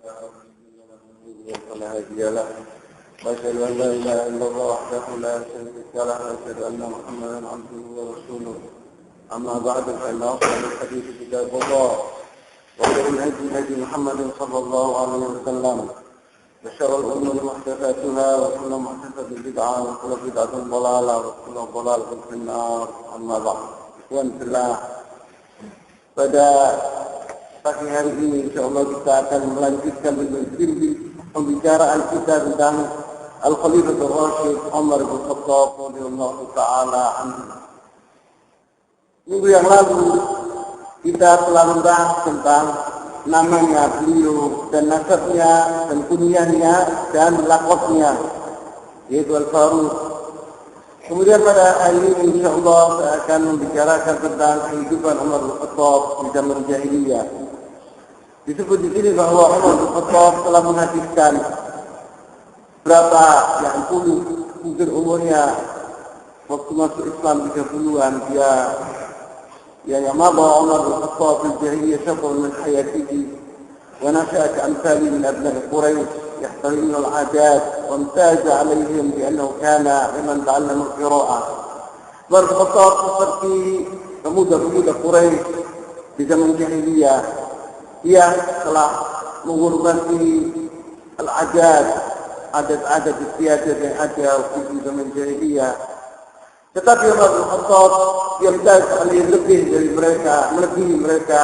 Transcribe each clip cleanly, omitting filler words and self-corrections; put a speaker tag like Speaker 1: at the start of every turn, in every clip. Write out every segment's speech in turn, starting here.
Speaker 1: فلا هادي له واشهد ان لا اله الا الله وحده لا شريك له واشهد ان محمدا عبده ورسوله اما بعد فان افضل الحديث كتاب الله وخير الهدي هدي محمد صلى الله عليه وسلم وشر الامور محدثاتها وكل محدثه بدعه وكل بدعه ضلاله وكل ضلاله في النار اما بعد ikhwan fillah. Pada pagi hari ini insyaallah kita akan melanjutkan dengan pembicaraan kita tentang Al-Khalifatul Rasyid Umar bin Khattab radhiyallahu taala anhu. Minggu yang lalu kita telah membahas tentang namanya beliau dan nasabnya dan kunyahnya dan laqabnya, yaitu Al-Faruq. Kemudian pada hari ini insyaallah saya akan membicarakan tentang kehidupan Umar bin Khattab di zaman jahiliyah. Disebut di sini bahwa Umar bin Khattab telah menghabiskan berapa yang puluh, mungkin umurnya waktu masuk Islam 30-an dia yang mada Umar bin Khattab di jahiliyah syafar min hayatihi wa nasha'a ka'amthali min abna'i Quraisy يحترمون العادات وامتاز عليهم بأنه كان ممن تعلم القراءة. Umar bin Khattab seperti pemuda-pemuda Quraisy di zaman jahiliyah. Ia telah menghormati al-adat, adat-adat istiadat yang ada di zaman jahiliyah. Tetapi Umar bin Khattab yamtaz alaihi lebih dari mereka, melebihi mereka.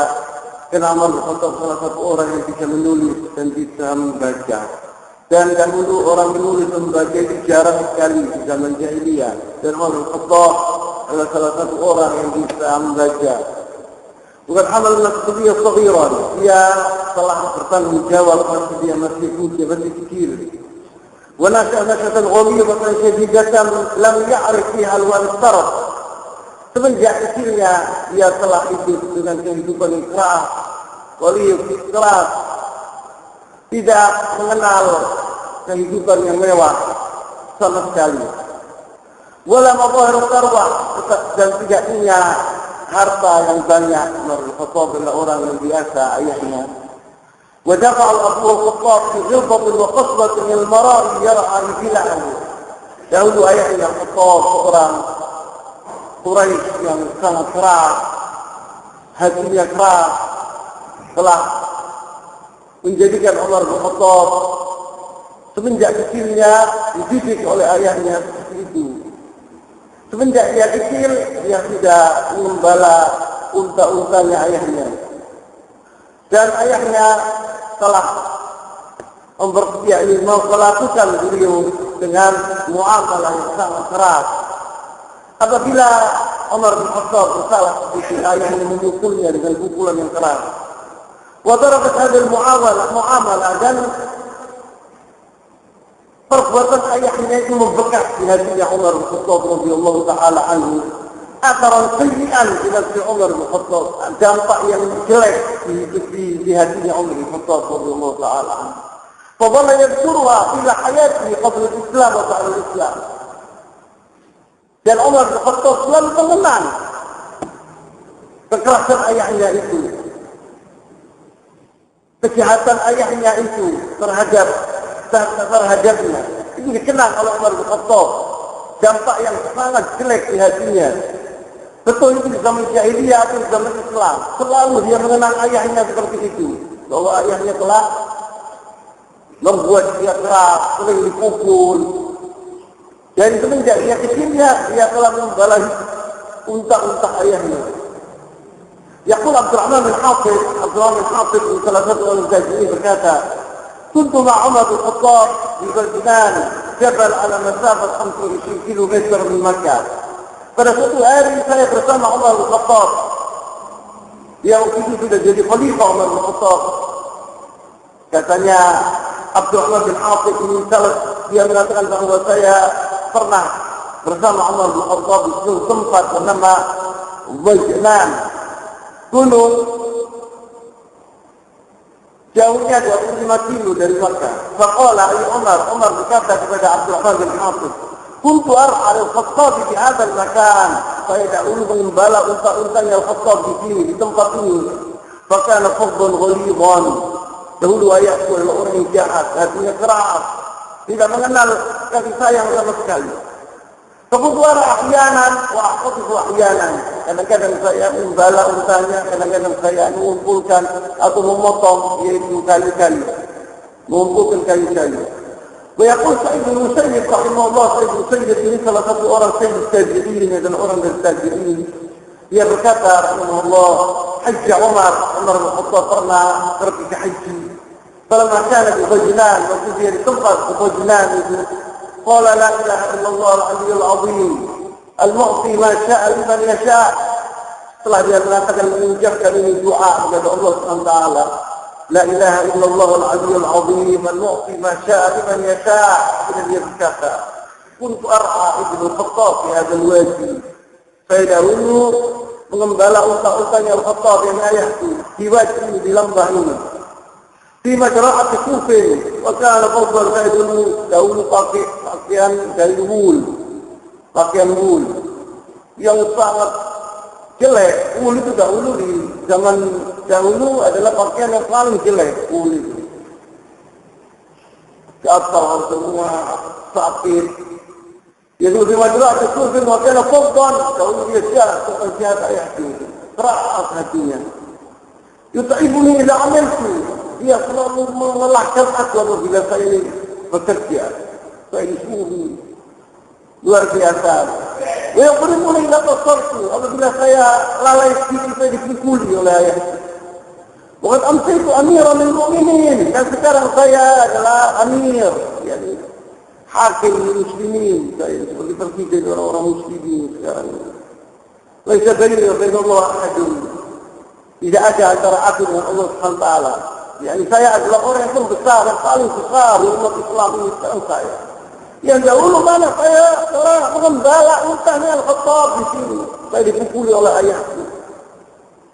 Speaker 1: Karena Umar bin Khattab salah satu orang yang bisa menulis dan bisa membaca. Dan dahulu orang menulis dan membaca itu jarang sekali di zaman jahiliyah. Dan Umar bin Khattab adalah salah satu orang yang bisa membaca. Bukan amal nasabiyah saghiran, dia telah bertanggung jawab masa dia masih muda, masih kecil. Wa nasa'atan ghamidatan shadidatan lam ya'rif fiha al-walad taraf. Semenjak kecilnya dia telah hidup dengan kehidupan yang keras, keras, tidak mengenal kehidupan yang mewah sama sekali. Wala mazahir sarwah, dan tidak punya harta yang banyak. Umar bin Khattab adalah orang yang biasa ayahnya. Wa dafa'a Abu Khattab fi ghilbatin wa qasbatin min al-mara'i yar'a bilahu. Dahulu ayahnya Khattab seorang Quraisy yang sangat keras, hatinya keras, telah menjadikan Umar bin Khattab semenjak kecilnya dididik oleh ayahnya seperti itu. Semenjak dia kecil, dia sudah mengembala unta-untanya ayahnya. Dan ayahnya telah memperlakukan beliau dengan muamalah yang sangat keras. Apabila Umar bin Khattab bersalah seperti ayahnya memukulnya dengan pukulan yang keras. Wa darabat hadhihi muamalah dan perbuatan ayahnya itu membekas di hatinya Umar bin Khattab radhiyallahu taala anhu. Atharan sayyi'an di hati Umar bin Khattab, dampak yang jelek di hatinya Umar bin Khattab radhiyallahu taala anhu. Fa dhalla yadhkuruha fi hayatihi qabla al-Islam wa ba'da al-Islam. Dan Umar bin Khattab selalu mengenang kekerasan ayahnya itu, kejahatan ayahnya itu terhadapnya. Ini dikenang oleh Umar bin Khattab, dampak yang sangat jelek di hatinya. Betul itu di zaman jahiliyah atau di zaman Islam, selalu dia mengenang ayahnya seperti itu, bahwa ayahnya telah membuat dia keras, sering dipukul. Dan semenjak dia kecilnya, dia telah membalas unta-unta ayahnya. Yaqul Abdurrahman bin Hafidh salah satu orang tajwid berkata, "Kuntu ma'a Umar bin Khattab di Baldan, jabal ala masafat 25 kilometer min Makkah." Pada suatu hari saya bersama Umar bin Khattab. Dia waktu itu sudah jadi khalifah Umar bin Khattab. Katanya Abdurrahman bin Hafidh ini dia mengatakan bahwa saya pernah bersama Umar bin Khattab di suatu tempat bernama Wajnan, gunung jauhnya 25 kilo dari Makkah. Faqala ay Umar berkata kepada Abdurrahman bin Hafidh, "Kuntu ar'al al-Khattab di hadzal makan." Saya dahulu mengembala unta-untanya Al-Khattab di sini, di tempat ini. Fakana faddan ghalidhan. Dahulu ayahku adalah orang yang jahat, hatinya keras, tidak mengenal kasih sayang sama sekali. Kebutuhan ahyanan, wa'akutu ahyanan. Kadang-kadang saya membala untanya, kadang-kadang saya mengumpulkan atau memotong, yaitu kali-kali. Mengumpulkan kali-kali. Wayaqul Sa'id bin Musayyib rahimahullah, Sa'id bin Musayyib ini salah satu orang Sayyid Tabi'in dan orang dari Tabi'in. Dia berkata rahimahullah, Hajj Umar bin Khattab pernah pergi ke haji. Falamma kana di Ghajlan, waktu dia di tempat di Ghajlan itu, qala la ilaha illallah al-'aliyyul 'azim, al-mu'ti ma syaa liman yasha'. Setelah dia mengatakan mengucapkan ini doa kepada Allah SWT, la ilaha illallah al-'aliyyul 'azim, al-mu'ti ma syaa liman yasha'. Kemudian dia berkata, kuntu ar'a ibnu Khattab fi hadzal wadi. Saya dahulu mengembala unta-untanya Al-Khattab yang ayahku di wadi ini, di lembah ini. Di masyarakat Kufin, maka Al-Fadl saya dahulu pakai pakaian dari wool, pakaian wool yang sangat jelek. Wool itu dahulu di zaman dahulu adalah pakaian yang paling jelek, wool itu. Gatal semua, sakit. Yang di masyarakat Kufin, maka Al-Fadl dahulu dia sihat ayahku, keras hatinya. Yuta'ibuni ila amalku. Dia selalu melelahkan aku apabila saya ini bekerja. Saya disuruh. Luar biasa. Yang mulai dapat sortu. Apabila saya lalai sedikit, saya dipukuli oleh ayah. Bukan amsa itu amirul mu'minin. Dan sekarang saya adalah amir. Yani, hakim muslimin. Saya sebagai presiden orang-orang muslimin sekarang. Laisa baina Allah ahadun. Tidak ada antara aku dengan Allah SWT. Yani saya adalah orang yang besar, yang paling besar di umat Islam ini sekarang saya. Yang dahulu mana saya telah mengembala untanya Al-Khattab di sini. Saya dipukuli oleh ayahku.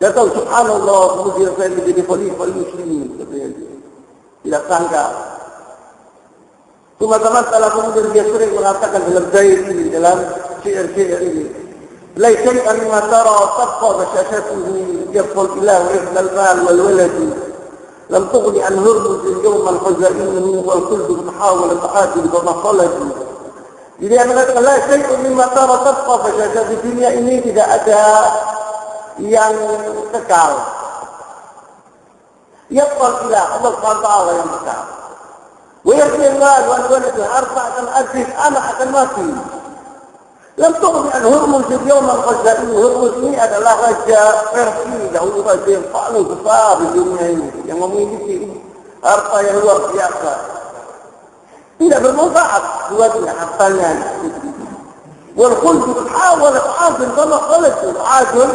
Speaker 1: Dia tahu subhanallah, kemudian saya menjadi khalifah muslimin. Tidak sangka. Cuma teman-teman kemudian dia sering mengatakan dalam bait ini, dalam syair-syair ini. La syai'an mimma tara tabqa bashashatuhu yaqul ilah wa ibn al-mal wal walad. لم تغني عن هرمز اليوم الخزائنه والخلد محاولة تعادل ومخالة. Jadi yang mengatakan la syai'un mimma tara tabqa fashasyat, di dunia ini tidak ada yang kekal. Yaqul ilah Allah SWT yang kekal. Wa yaqul mal wal walad, harta akan habis, anak akan mati. Lam tughni an Hurmuz al-yawm al-Ghazali. Hurmuz ini adalah raja Persia, dahulu raja yang paling besar di dunia ini, yang memiliki harta yang luar biasa. Tidak bermanfaat buatnya hartanya. Wal khuldu hawalat 'adun kama khalatu. 'Adun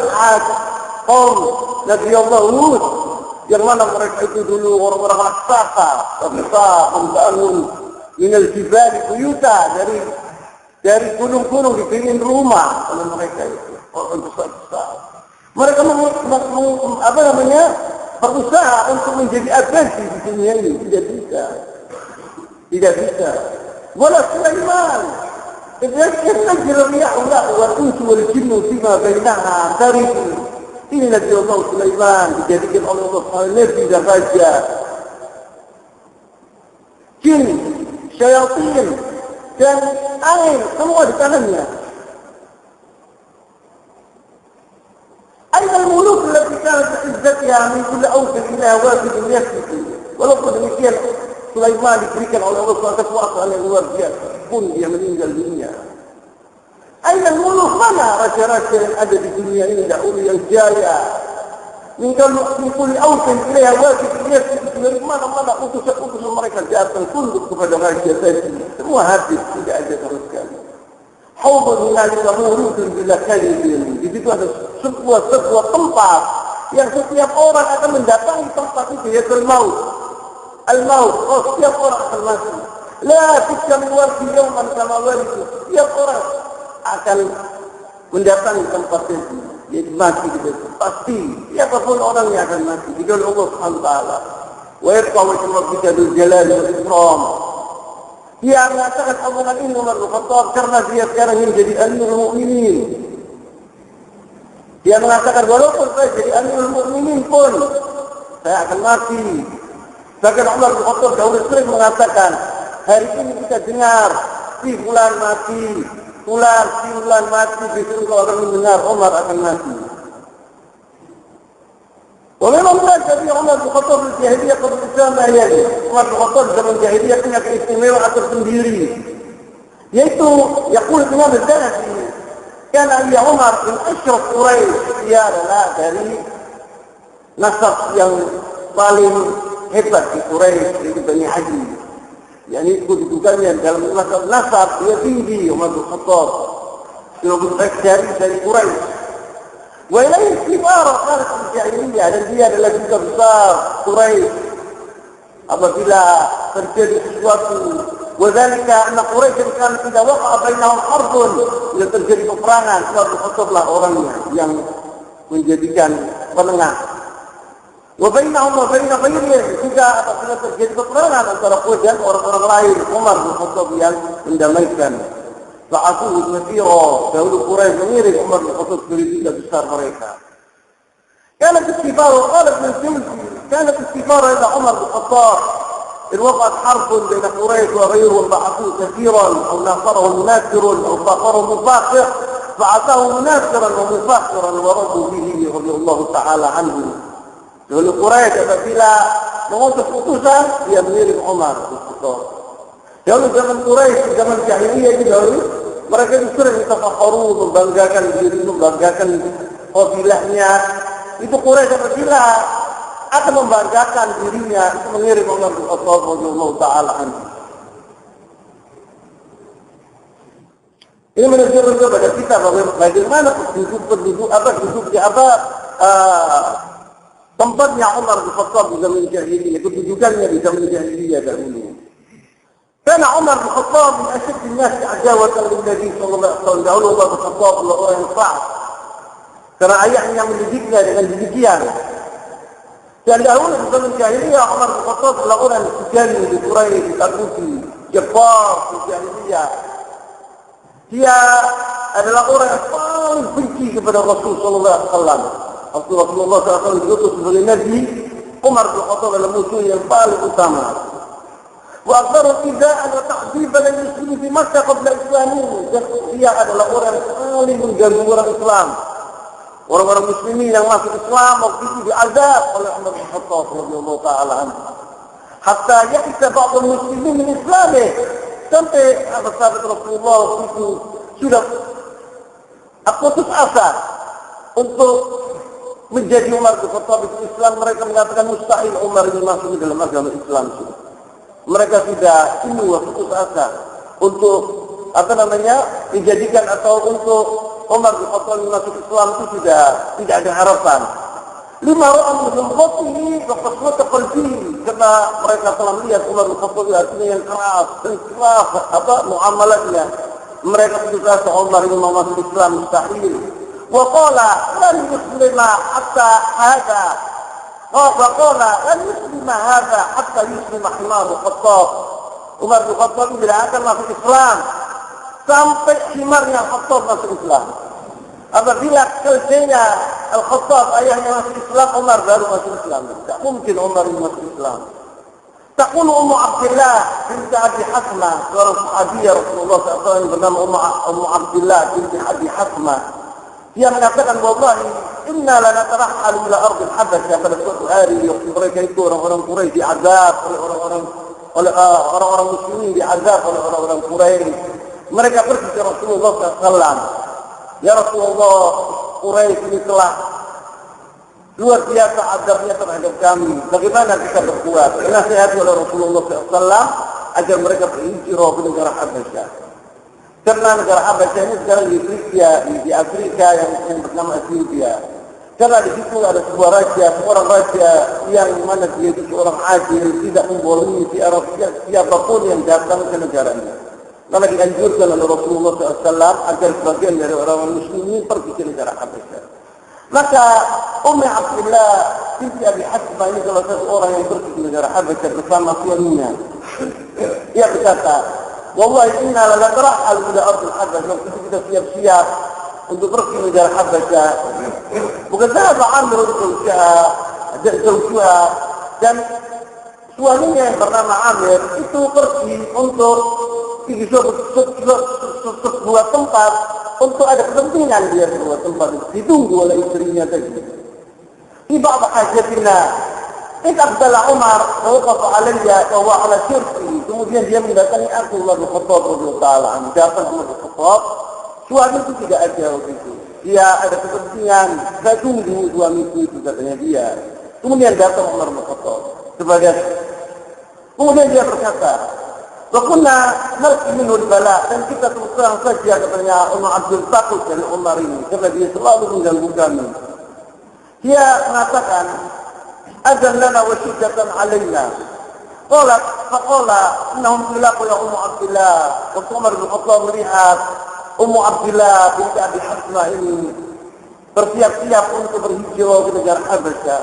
Speaker 1: qaum Nabi Allah Hud, yang mana mereka itu dulu orang-orang raksasa, besar, membangun minal jibali buyuta, dari gunung-gunung dibikin rumah oleh mereka itu, orang besar-besar. Mereka berusaha untuk menjadi abadi di dunia ini, tidak bisa. Wala Sulaiman, يستجر الرياح والأنس والجن فيما بينها ترد. Ini Nabi Allah Sulaiman dijadikan oleh Allah Nabi dan Raja. Jin, syaitan, dan air semua di tangannya. Aina al-muluk allati kanat izzatiha min kulli awsat ila wafid yasbiq. Walaupun demikian Sulaiman diberikan oleh Allah kekuasaan yang luar biasa, pun dia meninggal dunia. Aina al-muluk, mana raja-raja yang ada di dunia ini dahulu yang jaya? Min kulli awsat ila wafid yasbiq. Dari mana-mana utusan mereka datang tunduk kepada raja tadi. Semua habis, tidak ada sama sekali. Hawdun minalika murudun bila kalibin. Di situ ada sebuah tempat yang setiap orang akan mendatangi tempat itu, yaitu al-maut. Al-maut, setiap orang akan mati. La tikka min warki yawman kama wariku. Setiap orang akan mendatangi tempat itu, yaitu mati di situ. Pasti, siapapun orangnya akan mati. Jika Allah SWT. Wa yabqa wajhu rabbika dzul jalali wal ikram. Dia mengatakan omongan ini Umar bin Khattab karena dia sekarang ini jadi Amirul Mukminin. Dia mengatakan walaupun saya jadi Amirul Mukminin pun saya akan mati. Bahkan Umar bin Khattab dahulu sering mengatakan, hari ini kita dengar si fulan mati, si fulan mati, besok kalau akan mendengar Umar akan mati. Memang berat dari Umar bin Khattab di jahiliyah pada Islam ayat. Umar bin Khattab zaman jahiliyah punya keistimewaan tersendiri. Yaitu yaqul Imam Az-Zahabi, kana ya Umar bin asyraf Quraisy, dia adalah dari nasab yang paling hebat di Quraisy, yaitu Bani Adi. Yani kedudukannya dalam nasab dia tinggi. Umar bin Khattab dari Quraisy. Wa ilaihi kibara kanat al-jahiliyah, dan dia adalah duta besar Quraisy apabila terjadi sesuatu. Wadzalika anna Quraisy kan tidak waqa'a bainahum harbun, bila terjadi peperangan, Umar bin Khattab lah orangnya yang menjadikan penengah. Wa bainahum wa bain ghairihi, juga apabila terjadi peperangan antara Quraisy dan orang-orang lain, Umar bin Khattab yang mendamaikan. Fa'atuhu katsira, dahulu Quraisy mengirim Umar bin Khattab dari duta besar mereka. كانت استثارة قال ابن الجوزي كانت استثارة إلى عمر بن الخطاب إن وقعت حرب بين قريش وغيرهم بعثوه كثيرا أو ناصره مناصر أو فاقره مفاخر فعطاه مناصرا ومفاخرا ورضوا به رضي الله تعالى عنه. Dahulu Quraisy apabila mengutus utusan, dia mengirim Umar bin Khattab. Dahulu zaman Quraisy, zaman jahiliyah itu dahulu, mereka itu sering tafakharu, membanggakan diri, membanggakan qabilahnya. Itu Quraisy apabila akan membanggakan dirinya, itu mengirim Umar bin Khattab radhiyallahu taala anhu. Ini menunjukkan kepada kita bagaimana tempatnya Umar bin Khattab di zaman jahiliyah, kedudukannya di zaman jahiliyah dahulu. Karena Umar bin Khattab min asyaddi an-nas adawatan lin-nabi sallallahu alaihi wasallam. Dahulu Umar bin Khattab adalah orang yang sa'ad. Karena ayahnya mendidiknya dengan demikian. Dan dahulu di zaman jahiliyah Umar bin Khattab adalah orang yang sekali di Quraisy, ditakuti, jabbar di jahiliyah. Dia adalah orang yang paling benci kepada Rasul sallallahu alaihi wasallam. Rasulullah sallallahu alaihi wasallam diutus sebagai nabi, Umar bin Khattab adalah musuh yang paling utama. Wa akbaru idza'an wa ta'diban lil-muslimin fi Makkah qabla Islamihi. Dan dia adalah orang yang paling mengganggu orang Islam. Orang-orang muslimin yang masuk Islam waktu itu diazab oleh Umar bin Khattab radhiyallahu taala anhu. Hatta ya'isa ba'd al-muslimin min Islamih. Sampai sahabat Rasulullah waktu itu sudah putus asa untuk menjadi Umar bin Khattab itu Islam. Mereka mengatakan mustahil Umar ini masuk ke dalam agama Islam. Mereka sudah putus asa untuk dijadikan atau untuk Umar bin Khattab masuk Islam itu sudah tidak ada harapan. Lima orang menembok ini lepas terpergi karena mereka telah melihat Umar bin Khattab artinya yang keras dan keras muamalatnya. Mereka putus asa Umar ini mau masuk Islam mustahil. Wa qala lan yuslima hatta hada. Wa qala lan yuslima hada hatta yuslima Umar bin Khattab. Umar bin Khattab tidak akan masuk Islam sampai himarnya Khattab masuk Islam. Apabila keledainya Al-Khattab ayahnya masuk Islam, Umar baru masuk Islam. Tak mungkin Umar masuk Islam. Taqul Ummu Abdillah binti Abi Hasmah, seorang sahabiah Rasulullah SAW yang bernama Ummu Abdillah binti Abi Hasmah. Dia mengatakan, wallahi inna la natarahhalu ila ardil Habasyah. Pada suatu hari mereka itu orang-orang Quraisy diazab oleh orang-orang muslimin, diazab oleh orang-orang Quraisy. Mereka pergi ke Rasulullah SAW. Ya Rasulullah, Quraisy ini telah luar biasa azabnya terhadap kami. Bagaimana kita berbuat? Dinasihati oleh Rasulullah SAW agar mereka berhijrah ke negara Habasyah. Karena negara Habasyah ini sekarang di Afrika yang bernama Ethiopia. Karena di situ ada seorang raja yang mana dia itu seorang adil, tidak membolimi siapapun yang datang ke negaranya. Karena dianjurkan oleh Rasulullah SAW agar sebagian dari orang muslimin pergi ke negara Habasyah. Maka Ummu Abdillah binti Abi Hasmah ini salah satu orang yang pergi ke negara Habasyah bersama suaminya. Ia berkata, wallahi inna la natarahhalu ila ardil Habasyah. Waktu kita siap-siap untuk pergi ke negara Habasyah. Bukan sahaja Amr bin Zawjah dan suaminya yang bernama Amir itu pergi untuk di sebuah tempat untuk ada kepentingan dia di sebuah tempat itu. Ditunggu oleh istrinya tadi. Tiba hajatina. Abdullah Umar waqafa alayya wa ala syirki. Kemudian dia mendatangi aku Umar bin Khattab radhiyallahu ta'ala anhu. Datang Umar bin Khattab. Suami itu tidak ada waktu itu. Dia ada kepentingan. Saya tunggu suamiku itu katanya dia. Kemudian datang Umar bin Khattab. Kemudian dia berkata, "Wakunna narki minul bala." Dan kita terus terang saja katanya Umar Abdul takut dari Umar ini karena dia selalu mengganggu kami. Dia mengatakan, "Adzan lana wa syidatan alaina." Faqala innahum tilaqu ya Ummu Abdillah. Waktu Umar bin Khattab melihat Ummu Abdillah binti Abi Hasma ini bersiap-siap untuk berhijrah ke negara Habasyah.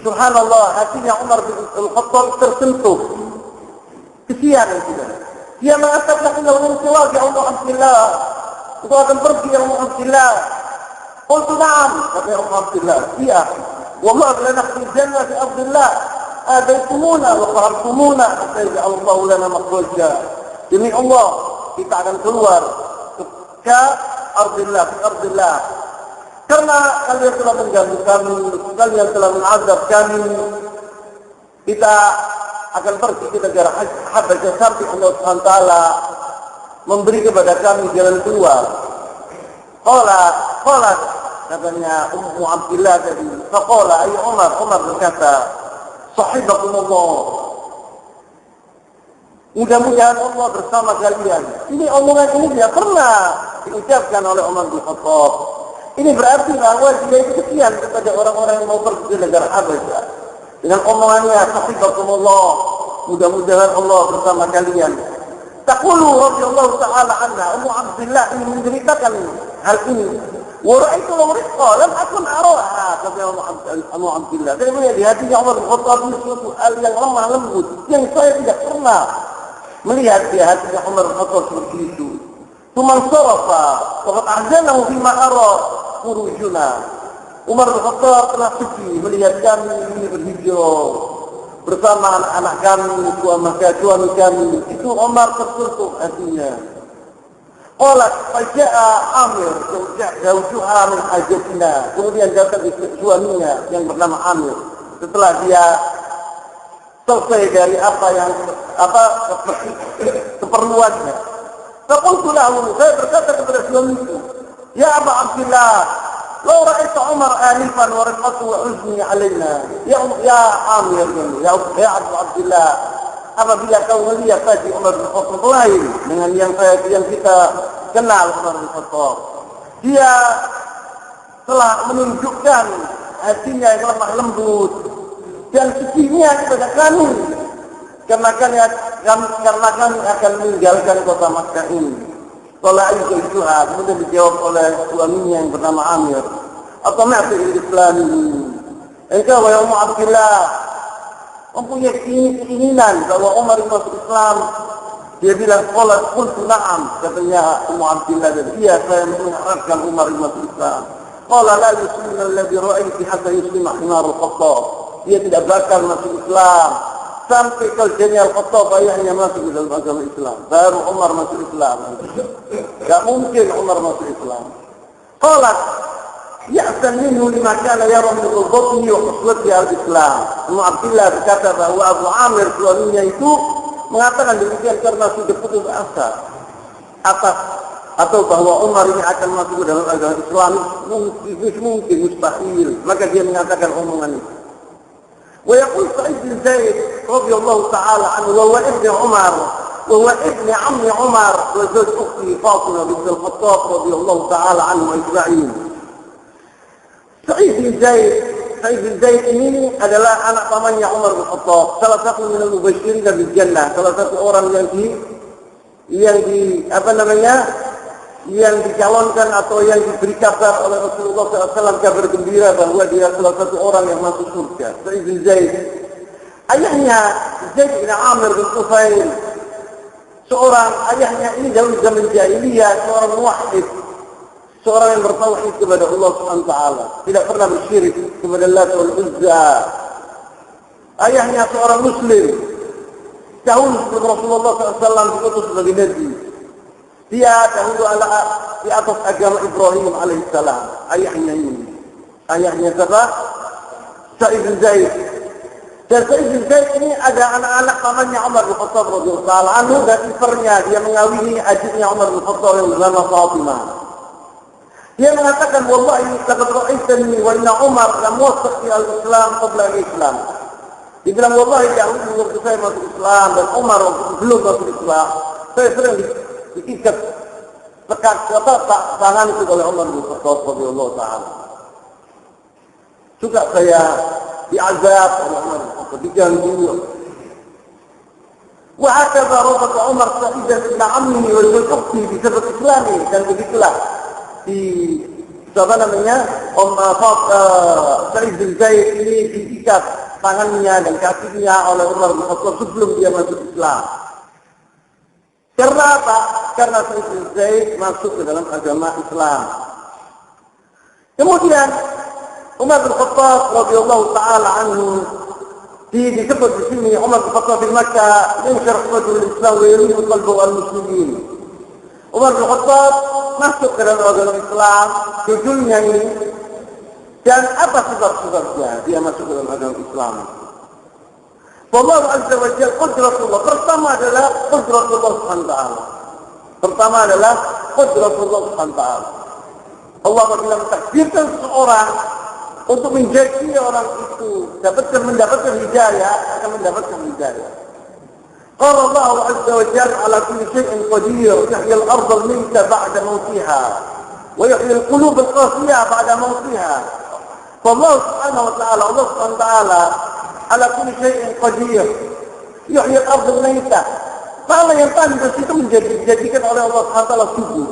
Speaker 1: Subhanallah, hatinya Umar bin Khattab tersentuh. Kesian itu. Dia mengatakan innahum tilaqu ya Ummu Abdillah. Itu akan pergi ya Ummu Abdillah. Qultu na'am, kata Ummu Abdillah. Iya. Wallah lana fil jannah fi ardillah. Adaitumuna wa qarabtumuna hatta yaj'al Allah lana makhraja. Demi Allah, kita akan keluar ke ardillah, fi ardillah. Karena kalian telah mengganggu kami, kalian telah mengazab kami. Kita akan pergi ke negara Habasyah sampai Allah Subhanahu wa taala memberi kepada kami jalan keluar. Qala katanya Ummu Abdillah tadi. Faqala ay Umar berkata, "Sahibakumullah." Mudah-mudahan Allah bersama kalian. Ini omongan ini tidak pernah diucapkan oleh Umar bin Khattab. Ini berarti bahwa dia itu kesian kepada orang-orang yang mau pergi ke negara Habasyah. Dengan omongannya, "Sahibakumullah." Mudah-mudahan Allah bersama kalian. Taqulu radhiyallahu ta'ala anha, Ummu Abdillah ini menceritakan hal ini. Wa ra'aitu rizqa lam akun araha, kata Ummu Abdillah. Saya melihat di hatinya Umar bin Khattab ini suatu hal yang lemah lembut yang saya tidak pernah melihat di hatinya Umar bin Khattab seperti itu. Tuman sarafa wa ta'zanahu bima ara khurujuna. Umar bin Khattab telah sedih melihat kami ini berhijrah bersama anak-anak kami, suami kami. Itu Umar tersentuh hatinya. Qalat faja'a Amir zawjuha min hajatina. Kemudian datang suaminya yang bernama Amir setelah dia selesai dari keperluannya. Faqultu lahu, saya berkata kepada suamiku, "Ya Aba Abdillah, law ra'aita Umar anifan wa rifqatu wa huzni alaina." Ya Amir, ya Abu Abdillah, apabila kau melihat tadi Umar bin Khattab lain dengan yang kita kenal Umar bin Khattab, dia telah menunjukkan hatinya yang lemah lembut dan sedihnya kepada kami karena kami akan meninggalkan kota Makkah ini. Qala ayyuha, kemudian dijawab oleh suaminya yang bernama Amir, "Apa ma'ti Islam ini? Engkau wahai Ummu Abdillah mempunyai keinginan bahwa Umar masuk Islam?" Dia bilang, "Qultu na'am," katanya Ummu Abdillah, "Iya, saya mengharapkan Umar masuk Islam." Qala la yuslimuna alladhi ra'aiti hatta yuslima Umar al-Khattab. Dia tidak bakal masuk Islam sampai keluarganya Al-Khattab ayahnya masuk ke dalam agama Islam. Baru Umar masuk Islam. Tidak mungkin Umar masuk Islam. Qalat ya'san minhu lima kana yara min al-batni wa qaswati al-Islam. Ummu Abdillah berkata bahwa Abu Amir suaminya itu mengatakan demikian karena sudah putus asa atas atau bahwa Umar ini akan masuk ke dalam agama Islam mungkin mustahil. Maka dia mengatakan omongan itu. ويقول سعيد بن زيد رضي الله تعالى عنه وهو ابن عمر وهو ابن عم عمر وزوج أخته فاطمة بنت الخطاب رضي الله تعالى عنهم أجمعين. Sa'id bin Zaid ini adalah anak pamannya Umar bin Khattab, salah satu minal mubasysyirin bil jannah, salah satu orang yang dicalonkan atau yang diberi kabar oleh Rasulullah SAW, kabar gembira bahwa dia salah satu orang yang masuk surga. Sa'id bin Zaid, ayahnya Zaid bin Amir bin Tufail, ayahnya ini dalam zaman jahiliyah, seorang muwahhid, seorang yang bertauhid kepada Allah Subhanahu wa taala, tidak pernah bersyirik kepada Allah wal Uzza ayahnya seorang muslim. Jauh sebelum Rasulullah SAW diutus sebagai Nabi. Dia dahulu di atas agama Ibrahim alaihissalam. Ayahnya ini. Ayahnya siapa? Sa'id bin Zaid. Dan Sa'id bin Zaid ini ada anak-anak pamannya Umar bin Khattab radhiyallahu anhu dan iparnya. Dia mengawini adiknya Umar bin Khattab yang bernama Fatimah. Dia mengatakan, wallahi laqad ra'aitani wa inna Umar lam yuwaffiq al-Islam qabla al-Islam. Dia bilang, wallahi dahulu waktu saya masuk Islam dan Umar waktu belum masuk Islam, saya sering diikat tangan itu oleh Umar bin Khattab radhiyallahu taala. Juga saya diazab oleh Umar bin Khattab, diganggu. Wa hakadha rabat Umar sa'idan ila ammihi wa ukhti bi sabab Islami, dan begitulah di Sa'id bin Zaid ini diikat tangannya dan kakinya oleh Umar bin Khattab sebelum dia masuk Islam. Karena apa? Karena Sa'id bin Zaid masuk ke dalam agama Islam. Kemudian Umar bin Khattab radhiyallahu taala anhu disebut di sini Umar bin Khattab di Makkah yanshur hukmul Islam wa yuridu qalbu al-muslimin. Umar bin Khattab masuk ke dalam agama Islam, judulnya ini. Dan apa sebab-sebabnya dia masuk ke dalam agama Islam? Allah Azza wa Jalla qudratullah. Pertama adalah qudratullah Subhanahu wa ta'ala. Pertama adalah qudratullah Subhanahu wa ta'ala. Allah apabila mentakdirkan seseorang untuk menjadi orang itu mendapatkan hidayah, akan mendapatkan hidayah. Qala Allah Azza wa Jalla ala kulli shay'in qadir, yahyi al-ardha al-mayta ba'da mawtiha wa yahyi al-qulub al-qasiyah ba'da mawtiha. Allah Subhanahu wa ta'ala, Allah Subhanahu wa ta'ala ala kulli syai'in qadir. Yuhyi al-ardh al-maytah. Tanah yang tandus itu dijadikan oleh Allah Subhanahu wa ta'ala subur.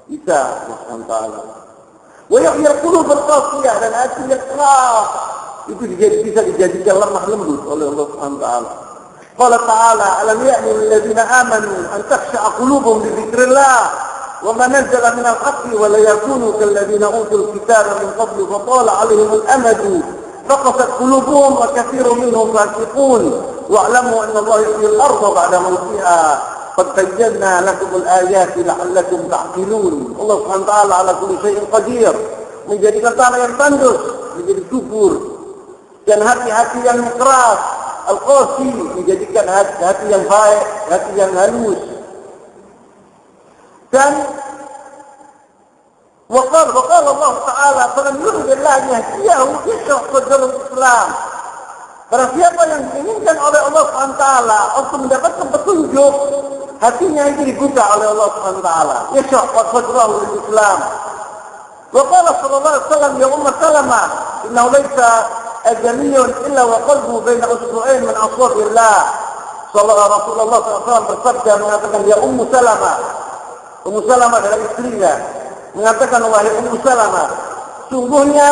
Speaker 1: Bisa Allah Subhanahu wa ta'ala. Wa yuhyi al-qulub al-qasiyah, dan hati yang keras itu bisa dijadikan lemah lembut oleh Allah Subhanahu wa ta'ala. Qala ta'ala, alam ya'ni lil ladzina amanu an takhsha'a qulubuhum li dzikrillah وما نزل من الحق ولا يكونوا كالذين أوتوا الكتاب من قبل فطال عليهم الأمد فقست قلوبهم وكثير منهم فاسقون واعلموا أن الله يحيي الأرض بعد موتها قد بينا لكم الآيات لعلكم تعقلون. Allah Subhanahu wa taala ala kulli syai'in qadir, menjadikan tanah yang tandus menjadi subur dan hati-hati yang keras al-qasi menjadikan hati yang baik, hati yang halus. Dan وقال Allah Ta'ala faman yuridillahu yahdiyahu yashrah sadrahu Islam. Barang siapa yang diinginkan oleh Allah Subhanahu wa taala untuk mendapatkan petunjuk, hatinya itu dibuka oleh Allah Subhanahu wa taala. Yashrah sadrahu Islam. Wa qala sallallahu alaihi wasallam ya Ummu Salamah, innahu laysa ajamiyyun illa wa qalbuhu baina usbu'ain min aswabillah. Rasulullah SAW bersabda mengatakan, ya Ummu Salamah. Ummu Salamah adalah istrinya, mengatakan, wahai Ummu Salamah, sungguhnya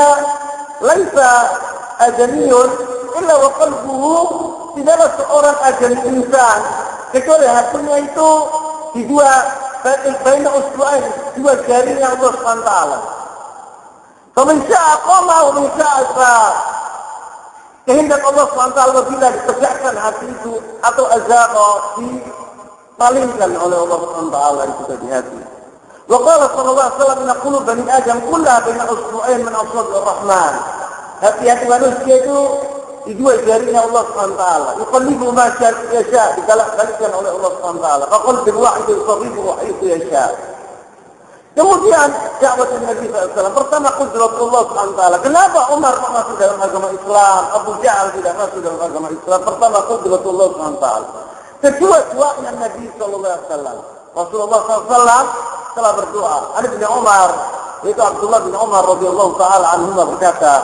Speaker 1: laisa ajaniyun illa wa qalbuhu, tidaklah seorang ajani insan kecuali hatinya itu di baina usbu'ain, dua jarinya Allah Subhanahu wa taala. Faman syaa qama wa man syaa syaa. Kehendak Allah Subhanahu wa taala bila ditegakkan hati itu atau azaba dipalingkan oleh Allah Subhanahu wa taala itu di hati. Wa qala sallallahu alaihi wasallam inna qulub bani adam kullaha baina usbu'ain min asabi'ir rahman. Hati-hati manusia itu di dua jarinya Allah Subhanahu wa taala. Yuqallibu ma yasha, digalak-galikkan oleh Allah Subhanahu wa taala. Fa qalbul wahid yusarrifu haythu yasha. Kemudian dakwah Nabi SAW. Pertama qudratullah Subhanahu wa taala. Kenapa Umar masuk dalam agama Islam, Abu Jahal tidak masuk dalam agama Islam? Pertama qudratullah Subhanahu wa taala. Kedua doanya Nabi sallallahu alaihi wasallam. Rasulullah SAW telah berdoa. Ada bin Umar, yaitu Abdullah bin Umar radhiyallahu taala anhu berkata,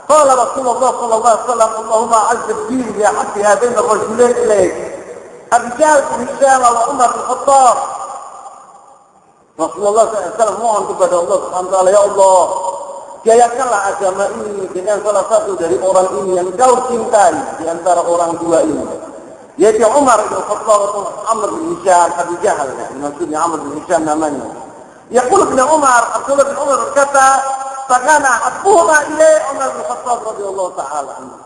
Speaker 1: qala Rasulullah sallallahu alaihi wasallam, Allahumma azzib dini ya habbi hadain ar-rajulain ilaik. Abu Jahal bin Hisham wa Umar bin Khattab. Rasulullah SAW mohon kepada Allah Subhanahu wa taala, ya Allah, jayakanlah agama ini dengan salah satu dari orang ini yang kau cintai di antara orang dua ini. Yaitu Umar bin Khattab atau Amr bin Hisham, Abu Jahal, maksudnya Amr bin Hisham namanya. Yaqul bin Umar, Abdullah bin Umar berkata, "Fakana habbuhuma ilai Umar bin Khattab radhiyallahu ta'ala anhu."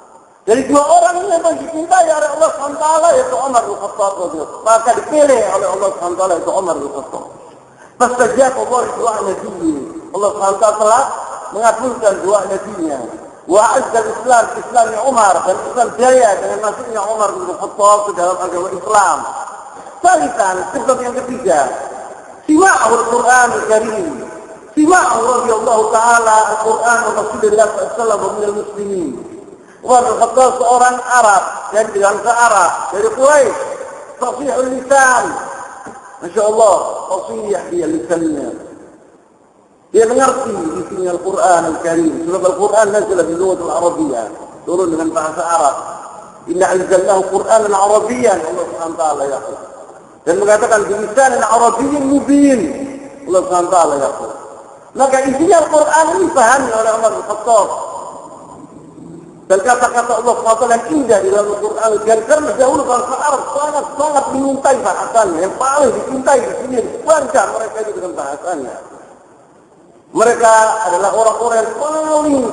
Speaker 1: Dari dua orang ini yang dicintai oleh Allah SWT yaitu Umar bin Khattab. Maka dipilih oleh Allah SWT yaitu Umar bin Khattab. Fastajab Allah doa Nabi. Allah SWT telah mengabulkan doa Nabi-Nya. Wa azzal Islam, Islamnya Umar, dan Islam jaya dengan masuknya Umar bin Khattab ke dalam agama Islam. Salisan, sebab yang ketiga, sima'ahu Al-Quran Al-Karim. Sima'ahu radhiyallahu ta'ala Al-Quran wa Rasulullah SAW wa minal muslimin. Umar bin Khattab seorang Arab, dan bangsa Arab, dari Quraisy, fasihul lisan. Masya Allah, fasih dia lisannya. Dia mengerti isinya Al-Quran Al-Karim. Sebab Al-Quran nazala bi lughatil Arabiyyah, turun dengan bahasa Arab. Inna anzalnahu Qur'anan Arabiyyan, Allah Subhanahu wa taala yaqul. Dan mengatakan bi lisanin Arabiyyin mubin, Allah Subhanahu wa taala yaqul. Maka isinya Al-Quran ini dipahami oleh Umar bin Khattab. Dan kata-kata Allah SWT yang indah di dalam Al-Quran Al-Karim, karena dahulu bangsa Arab sangat menyintai bahasanya. Yang paling dicintai di sini, bangga mereka itu dengan bahasanya. Mereka adalah orang-orang yang paling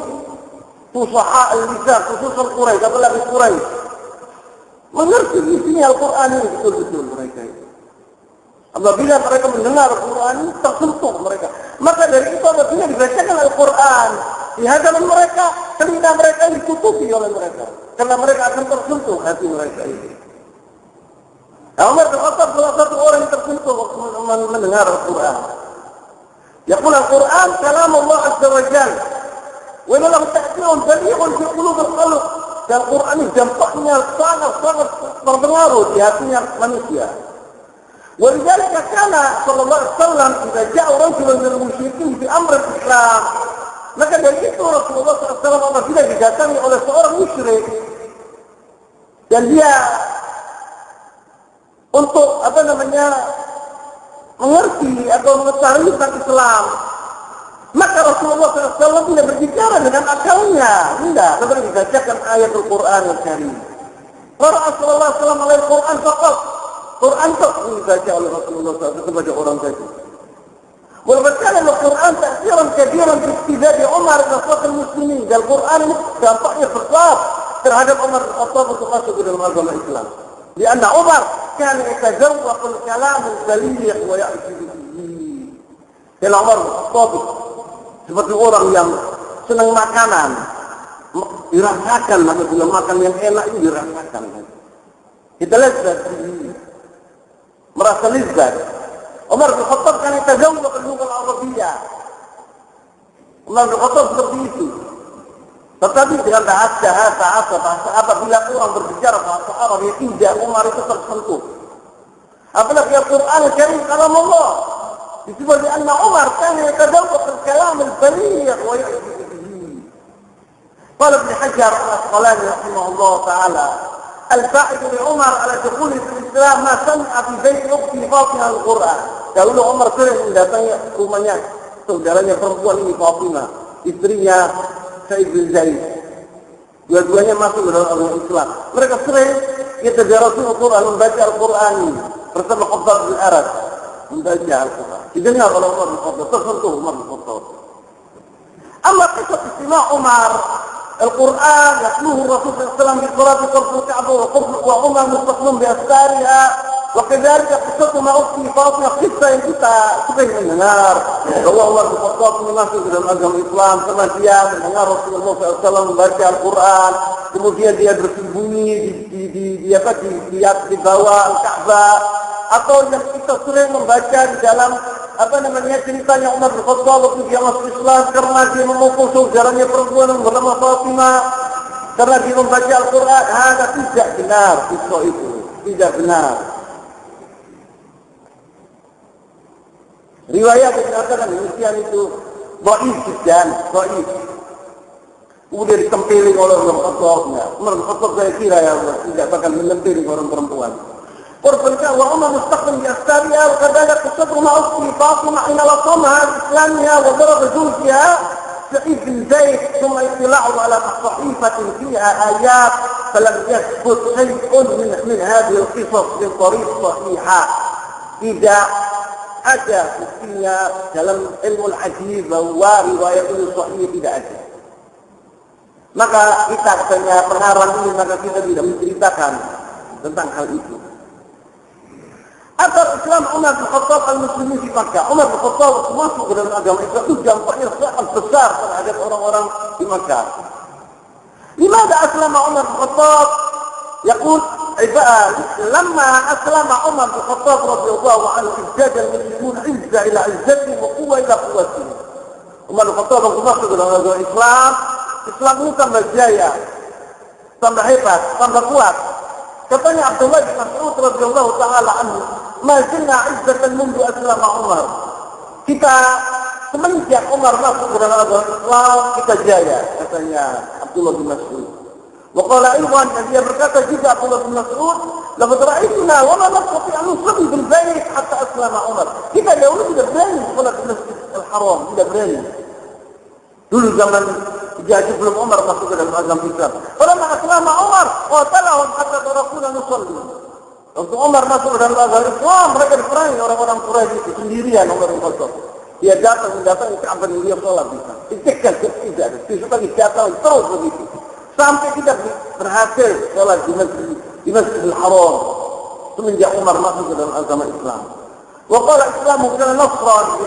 Speaker 1: fusaha al-lisan, khusus Quraisy, apalagi Quraisy. Mengerti isinya Al-Quran ini betul-betul mereka itu. Apabila mereka mendengar Al-Quran ini, tersentuh mereka. Maka dari itu apabila dibacakan Al-Quran di hadapan mereka, telinga mereka ditutupi oleh mereka. Karena mereka akan tersentuh hati mereka ini. Umar bin Khattab salah satu orang yang tersentuh waktu mendengar Al-Quran. يقول القرآن كلام الله عز وجل وإنه له تأثير بليغ في قلوب الخلق. Dan Quran ini dampaknya sangat terpengaruh di hatinya manusia. ولذلك كان صلى الله عليه وسلم إذا جاء رجل من المشركين في أمر الإسلام. Maka dari itu Rasulullah SAW apabila didatangi oleh seorang musyrik dan dia untuk mengerti atau mengetahui tentang Islam, maka Rasulullah SAW tidak berbicara dengan akalnya, tidak, tetapi dibacakan ayat Al-Quran Al-Karim. Rasulullah SAW Al-Quran fakat, Quran tak dibaca oleh Rasulullah SAW kepada orang tadi. Walaupun Al-Quran ta'siran kabiran fi istidad Umar dan Rasul Muslimin, dan Al-Quran ini dampaknya besar terhadap Umar bin Khattab untuk masuk ke dalam agama Islam. Karena Umar كان يتذوق الكلام البليغ ويعجب به. Dan Umar bin Khattab seperti orang yang senang makanan, dirasakan, apabila makan yang enak itu dirasakan. Kita lezat, merasa lezat. Umar bin Khattab kan yatazawwaq al-lugha al-arabiyyah. Umar bin Khattab seperti itu. Tetapi dengan bahasa apabila orang berbicara bahasa Arab yang indah, Umar itu tersentuh. Apalagi Al-Quran Al-Karim kalam Allah. Disebut anna Umar kan yatazawwaq al-kalam al-baligh wa ya'jibu bihi. Qala Ibn Hajar al-Asqalani rahimahullah ta'ala, al-fa'id li Umar ala dukhul al-Islam ma sami'a fi bait ukhti Fatimah al-Quran. Dahulu Umar sering mendatangi rumahnya saudaranya perempuan ini Fatimah, istrinya Sa'id bin Zaid. Dua-duanya masuk ke dalam agama Islam. Mereka sering yatadarasun Al-Quran, membaca Al-Quran bersama Khattab bin Arad, membaca Al-Quran. Didengar oleh Umar bin Khattab, tersentuh Umar bin Khattab. Amma kisah istima' Umar Al-Quran yatluhu Rasulullah SAW di salat qarful Ka'bah wa Umar mustaqim bi asfariha. وكذلك قصة ما أختي فاطمة قصة yang kita sering mendengar bahwa Umar bin Khattab masuk dalam agama Islam karena dia mendengar Rasulullah SAW membaca Al-Quran, kemudian dia bersembunyi di bawah Al-Ka'bah, atau yang kita sering membaca di dalam ceritanya Umar bin Khattab waktu dia masuk Islam karena dia memukul saudaranya perempuan yang bernama Fatimah karena dia membaca Al-Quran. Tidak benar, kisah itu tidak benar. Riwayat yang dikatakan demikian itu dhaif dan dhaif. Kemudian ditempiling oleh Umar bin Khattab. Umar bin Khattab saya kira tidak bakal mentempiling orang perempuan. Korbankan wa Umar mustaqim bi ashabiha wa kadhalika qissatu ma ukhti Fatimah ina lasamaha al-islamiyya wa darab zawjiha Sa'id bin Zaid thumma ittila'u ala sahifatin fiha ayat falam yathbut shay'un min hadhihi al-qisas bi tariq sahihah. Tidak ada buktinya dalam ilmu hadis bahwa riwayat ini sahih, tidak ada. Maka kita katanya pengarang ini, maka kita tidak menceritakan tentang hal itu. Atau Islam Umar bin Khattab al-Muslimin di Makkah. Umar bin Khattab masuk ke dalam agama Islam itu dampaknya sangat besar terhadap orang-orang di Makkah. Limadha aslama Umar bin Khattab? Yaqul ibad lamma aslama Umar bin Khattab radhiyallahu anhu izjada al-muslimun izza ila izzati wa quwwa ila quwwati. Umar bin Khattab masuk ke dalam agama Islam, Islam ini tambah jaya, tambah hebat, tambah kuat. Katanya Abdullah bin Mas'ud radhiyallahu taala anhu, "Ma zilna izzatan mundu aslama Umar." Kita semenjak Umar masuk ke dalam agama Islam, kita jaya, katanya Abdullah bin Mas'ud. Wa qala Iwan, dan dia berkata juga Abdullah bin Mas'ud, "Laqad ra'aytuna wa ma nastati an nusalli bil bait hatta aslama Umar." Kita dahulu tidak berani salat di Masjid Al-Haram, tidak berani. Dulu zaman jadi belum Umar masuk ke dalam agama Islam. Falamma aslama Umar qatalahum hatta tarakuna nusalli. Waktu Umar masuk ke dalam agama Islam, mereka diperangi orang-orang Quraisy itu sendirian. Umar bin Khattab dia datang ke Ka'bah, dia sholat di sana. Dicegah tidak ada. Besok lagi datang terus begitu. Sampai tidak berhasil sholat di Masjidil Haram semenjak Umar masuk ke dalam agama Islam. Wa qala Islamu kana nasran di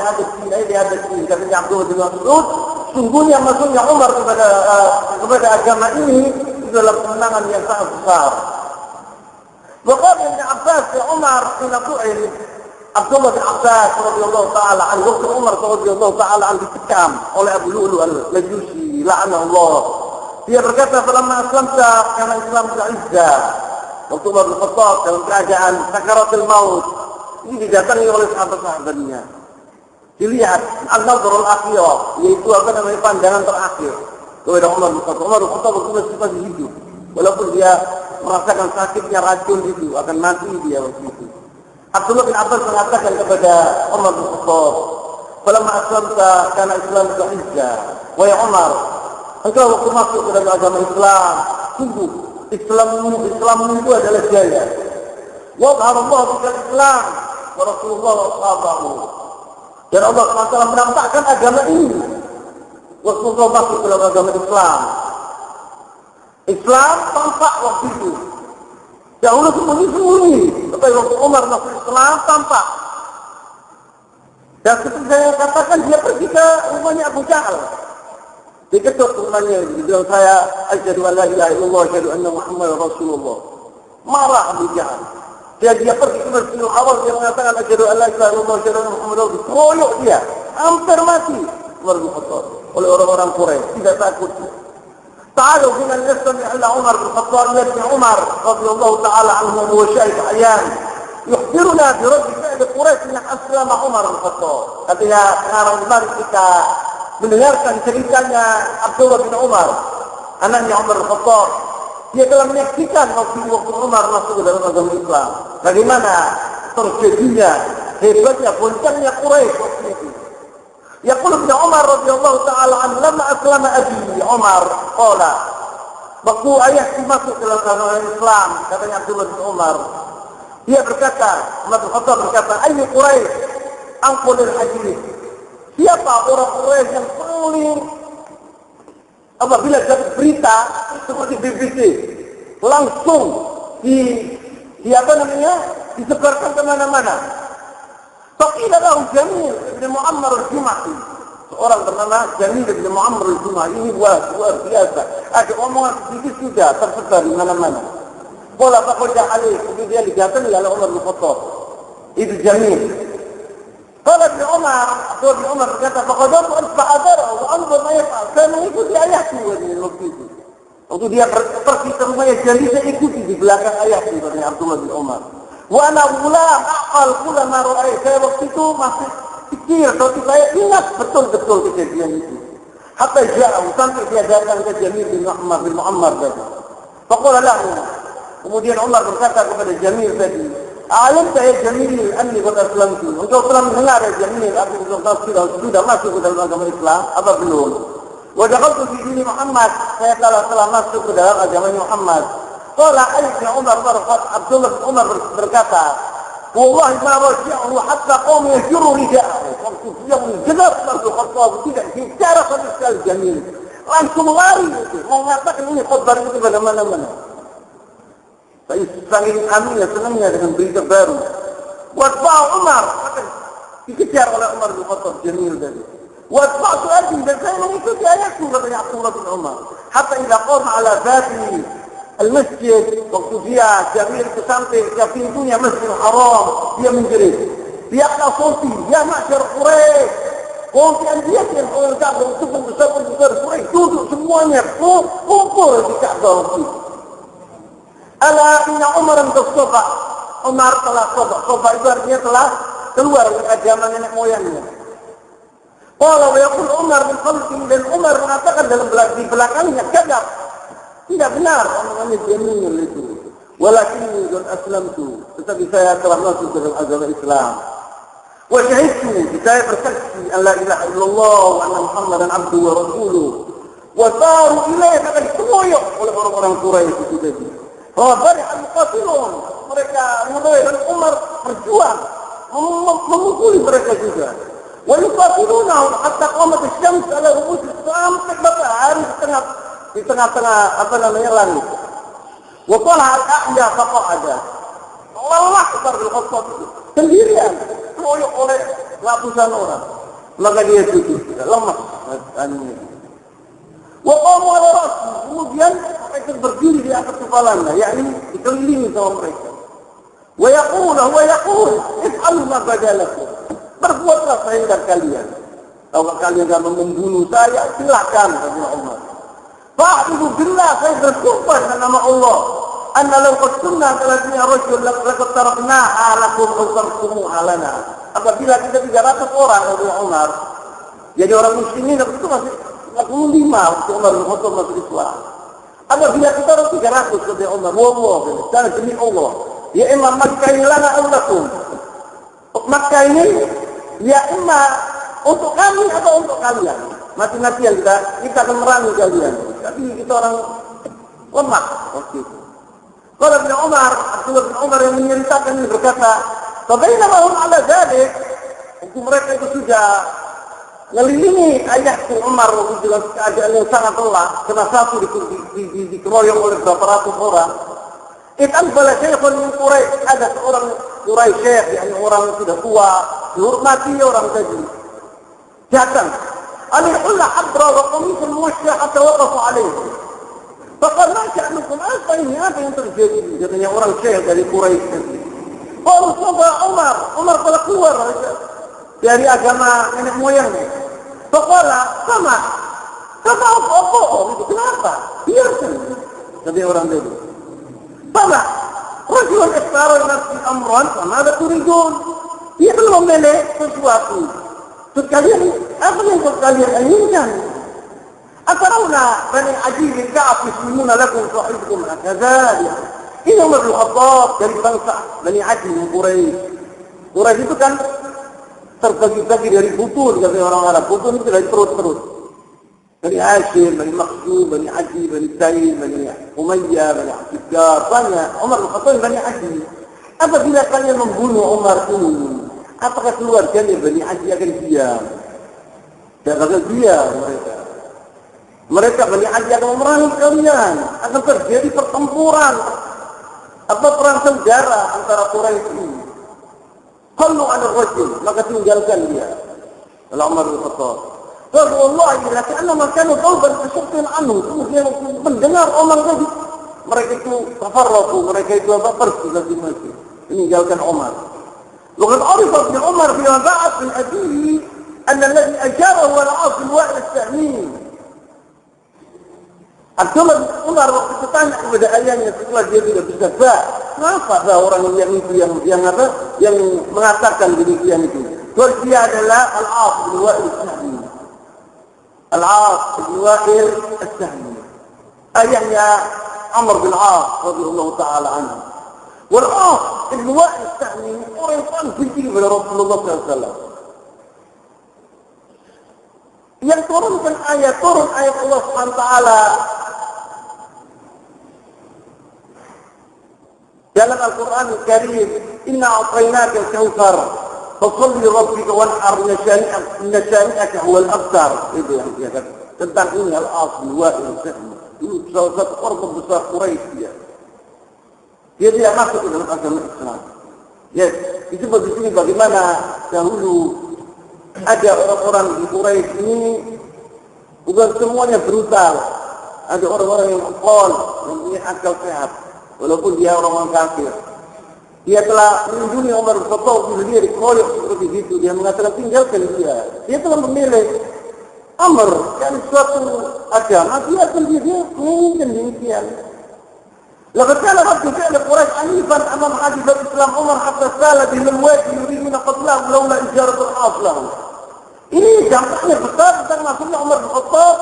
Speaker 1: hadis ini katanya Abdullah bin Mas'ud, sungguhnya masuknya Umar kepada agama ini adalah kemenangan yang sangat besar. Wa qala Ibn Abbas ya Umar inatu'il Abdullah bin Abbas radhiyallahu taala anhu, Umar radhiyallahu taala anhu dicekam oleh Abu Lu'lu' al-Majusi la'anahullah. Dia berkata, "Falamma aslamta kana Islam izzah." Waktu Umar bin Khattab dalam keadaan sakaratul maut, ini didatangi oleh sahabat-sahabatnya. Dilihat an-nadhrul akhir, yaitu apa namanya pandangan terakhir kepada Umar bin Khattab. Umar bin Khattab masih hidup, walaupun dia merasakan sakitnya racun itu, akan mati dia waktu itu. Abdullah bin Abbas mengatakan kepada Umar bin Khattab, "Falamma aslamta kana Islam izzah." Wahai Umar, engkau waktu masuk ke dalam agama Islam, sungguh Islammu itu adalah jaya. Wa Allah bikal Islam wa Rasulullah wa sahabahu. Dan Allah SWT menampakkan agama ini. Rasulullah masuk ke dalam agama Islam. Islam tampak waktu itu. Dahulu sembunyi-sembunyi. Tetapi waktu Umar masuk Islam tampak. Dan seperti saya katakan, dia pergi ke rumahnya Abu Jahal. Diketuk rumahnya, bilang saya asyhadu an la ilaha illallah wa asyhadu anna Muhammadar Rasulullah. Marah Abu Jahal. Dia pergi ke Masjidil Haram, dia mengatakan asyhadu an la ilaha illallah wa asyhadu anna Muhammadar Rasulullah. Koyok dia, hampir mati. Umar bin Khattab oleh orang-orang Quraisy, tidak takut. Ta'alu bina nastami ala Umar bin Khattab, yadni Umar radhiyallahu ta'ala anhu wa syahid ayan. Yukhbiruna bi raddi fi'li Quraisy min aslama Umar bin Khattab. Katanya sekarang mari kita mendengarkan ceritanya Abdullah bin Umar, anaknya Umar bin Khattab. Dia telah menyaksikan waktu Umar masuk ke dalam agama Islam. Bagaimana terjadinya hebatnya goncangnya Quraisy waktu itu. Yaqul Ibnu Umar radhiyallahu taala anhu, "Lamma aslama abi Umar qala." Waktu ayahku masuk ke dalam agama Islam, katanya Abdullah bin Umar, dia berkata, Umar bin Khattab berkata, "Ayyu Quraisy anqulul hadis." Siapa orang Quraisy yang paling apabila dapat berita seperti BBC langsung disebarkan kemana-mana. Faqila lahu Jamil bin Muammar al-Jumahi. Seorang bernama Jamil bin Muammar al-Jumahi, ini luar biasa. Ada omongan sedikit sudah tersebar di mana-mana. Qala faqala alaihi, kemudian didatangi oleh Umar bin Khattab. Itu Jamil. Qala Ibnu Umar, Abdullah bin Umar berkata, "Faqadatu an fa'adara wa anzur ma yaf'al." Saya mengikuti ayahku waktu itu. Waktu dia pergi ke rumahnya Jamil, saya ikuti di belakang ayahku, katanya Abdullah bin Umar. Wa ana gulam aqal kula ma ra'ay. Saya waktu itu masih kecil, tapi saya ingat betul-betul kejadian itu. Hatta ja'u, sampai dia datang ke Jamil bin Muammar tadi. Faqala lahu, kemudian Umar berkata kepada Jamil tadi, "Alim saya Jamil anni qad aslamtu." Engkau telah mendengar ya Jamil, aku sudah masuk ke dalam agama Islam apa belum? Wa dakhaltu fi dini Muhammad, saya telah masuk ke dalam agama Muhammad. Qala ayyuha Umar Abdullah bin Umar berkata, "Wallahi ma raji'u hatta qawm yajru rida'ahu." Waktu dia mendengar Umar bin Khattab tidak bicara sama sekali Jamil. langsung lari itu, mau mengatakan ini khabar itu pada mana-mana. Tapi saking aminnya, senangnya dengan berita baru. Watba'u Umar, dikejar oleh Umar bin Khattab Jamil tadi. Watba'u Abi, dan saya mengikuti ayatku, katanya Abdullah bin Umar. Hatta idza qama ala babi al-masjid, waktu dia Jamil ke samping ke pintunya Masjidil Haram, dia menjerit. Dia sauti, ya masyar Quraisy. Kemudian dia yang orang Ka'bah itu besar Quraisy duduk semuanya kumpul di Ka'bah itu. Ala inna Umar bersoba. Umar telah soba itu artinya telah keluar dari ajaran nenek moyangnya. Qala wa yaqul Umar bin Khalid, dan Umar mengatakan di belakangnya kadab. Tidak benar omongannya Jamil itu. Walakinni qad aslamtu, tetapi saya telah masuk dalam agama Islam. Wa syahidtu, saya bersaksi an la ilaha illallah wa anna Muhammadan abduhu wa rasuluh. Wa saru ilaihi, akan dikeroyok oleh orang-orang Quraisy itu tadi. Wa bari'a al-qatilun, mereka mulai dan Umar berjuang memukuli mereka juga. Wa yuqatilunahum hatta qamat asy-syams ala ru'us sampai matahari di tengah-tengah langit. Wa qala al-a'ya faqa'ada. Allah Akbar bil Khattab sendirian, dikeroyok oleh ratusan orang. Maka dia sujud, lemah annya. Wa qamu ala ra'si, kemudian mereka berdiri di atas kepalanya, yakni dikelilingi sama mereka. Wa yaqul, if'alu ma badalakum. Berbuatlah sehingga kalian. Kalau kalian akan membunuh saya, silakan, kata Umar. Fa'budu billah, saya bersumpah dengan nama Allah. Anna law qulna talatina rajul laqad taraknaha lakum usarkumuha lana. Apabila kita 300 orang, kata Umar. Jadi orang muslimin itu masih 45 waktu Umar bin Khattab masuk Islam. Apabila kita orang 300, kata Umar, wallah, dan demi Allah, ya imam Makkah ini lana aulakum. Makkah ini ya imam untuk kami atau untuk kalian. Mati-matian kita akan merangi kalian. Tapi kita orang lemah waktu itu. Kalau bin Umar, Abdullah bin Umar yang menceritakan ini berkata, "Tabainama hum ala dzalik." Untuk mereka itu sudah ngelilingi ayahku Umar dengan keadaan yang sangat lelah, karena satu dikeroyok oleh berapa ratus orang. Itan bala syekhun min Quraisy, ada seorang Quraisy syekh, yakni orang yang sudah tua, dihormati orang tadi. Datang, alihullah abra wa qamisul musyah hatta waqafu alaihi. Faqal ma sya'nukum, apa yang terjadi? Katanya orang syekh dari Quraisy tadi. Oh, Umar telah keluar dari agama nenek moyangnya. Faqala, sama apa? Itu kenapa? Biarkan. Kata orang tadi. Sama, Rasulullah ikhtarah nafsi amran, sama ada turidun. Dia belum memilih sesuatu. Sekalian, apa yang kalian inginkan? Atarawna bani ajib ka'af yuslimuna lakum sahibukum kadzalik. Ini Umar bin Khattab dari bangsa Bani Ajib Quraisy. Quraisy itu kan terbagi-bagi dari butun, kata orang Arab. Butun itu dari perut-perut. Bani Hashim, Bani Makhzum, Bani Adi, Bani Taim, Bani Umayyah, Bani Abdullah, banyak. Umar bin Khattab Bani Adi. Apabila kalian membunuh Umar ini, apakah keluarganya Bani Adi akan diam? Tidak akan diam mereka. Mereka Bani Adi akan memerangi kalian. Akan terjadi pertempuran. Perang saudara antara Quraisy ini. Kalau ada rajul, maka tinggalkan dia. Kalau Umar bin Khattab. Kalau Allah ila karena mereka taubat kesukaan anu, kemudian mendengar Umar tadi, mereka itu tafarraqu, mereka itu pergi dari masjid, meninggalkan Umar. Lalu arifat bin Umar fi ba'at min abihi anna alladhi ajarahu wa al-'as al-wa'il as-sahmin. Abdullah bin Umar waktu itu tanya kepada ayahnya setelah dia tidak bisa kenapa ada orang yang itu yang mengatakan demikian itu? Kalau dia adalah al-'as al-wa'il as-sahmin. Al-'as al-wa'il as-sahmi, ayahnya Amr bin 'As radhiyallahu ta'ala anhu. Wal-'as al-wa'il as-sahmi orang yang paling benci kepada Rasulullah SAW. Yang turun ayat Allah Subhanahu wa ta'ala dalam Al-Quran Al-Karim, "Inna a'tainaka al-kautsar fasalli li rabbika wanhar, inna shani'aka huwal abtar." Itu yang dia kata. tentang ini Al-As bin Wa'il Sahmi. Itu salah satu orang pembesar Quraisy dia. Dia tidak masuk ke dalam agama Islam. Yes, itu begini bagaimana dahulu ada orang-orang di Quraisy ini bukan semuanya brutal. Ada orang-orang yang akal, yang punya akal sehat, walaupun dia orang-orang kafir. Dia telah melindungi Umar bin Khattab sendiri, dikeroyok seperti itu. Dia mengatakan tinggalkan dia. Dia telah memilih Amr dan suatu agama, biarkan dia mungkin demikian. Laqad kana rabbuka fi'la Quraisy anifan amam hadith al-Islam Umar hatta sala bihim al-wadi yuriduna qatlahu laula ijaratul aslahu. Ini dampaknya besar tentang masuknya Umar bin Khattab.